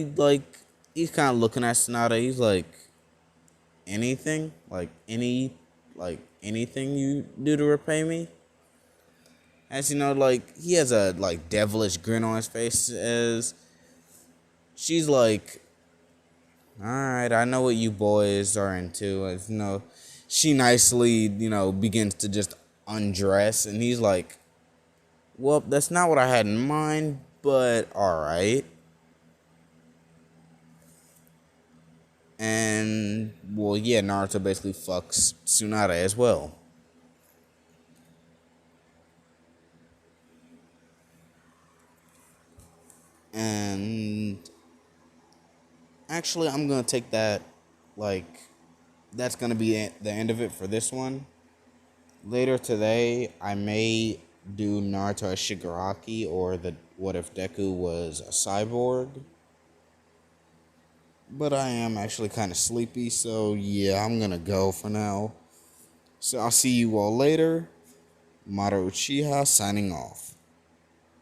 he's kind of looking at Tsunade. He's like, anything? Anything you do to repay me? As he has a, like, devilish grin on his face, as she's like, alright, I know what you boys are into. As she nicely, begins to just undress, and he's like, well, that's not what I had in mind, but alright. And, well, yeah, Naruto basically fucks Tsunade as well. And actually, I'm gonna take that, like, that's gonna be the end of it for this one. Later today, I may do Naruto as Shigaraki, or the what if Deku was a cyborg. But I am actually kind of sleepy, so yeah, I'm gonna go for now. So I'll see you all later. Maro Uchiha signing off.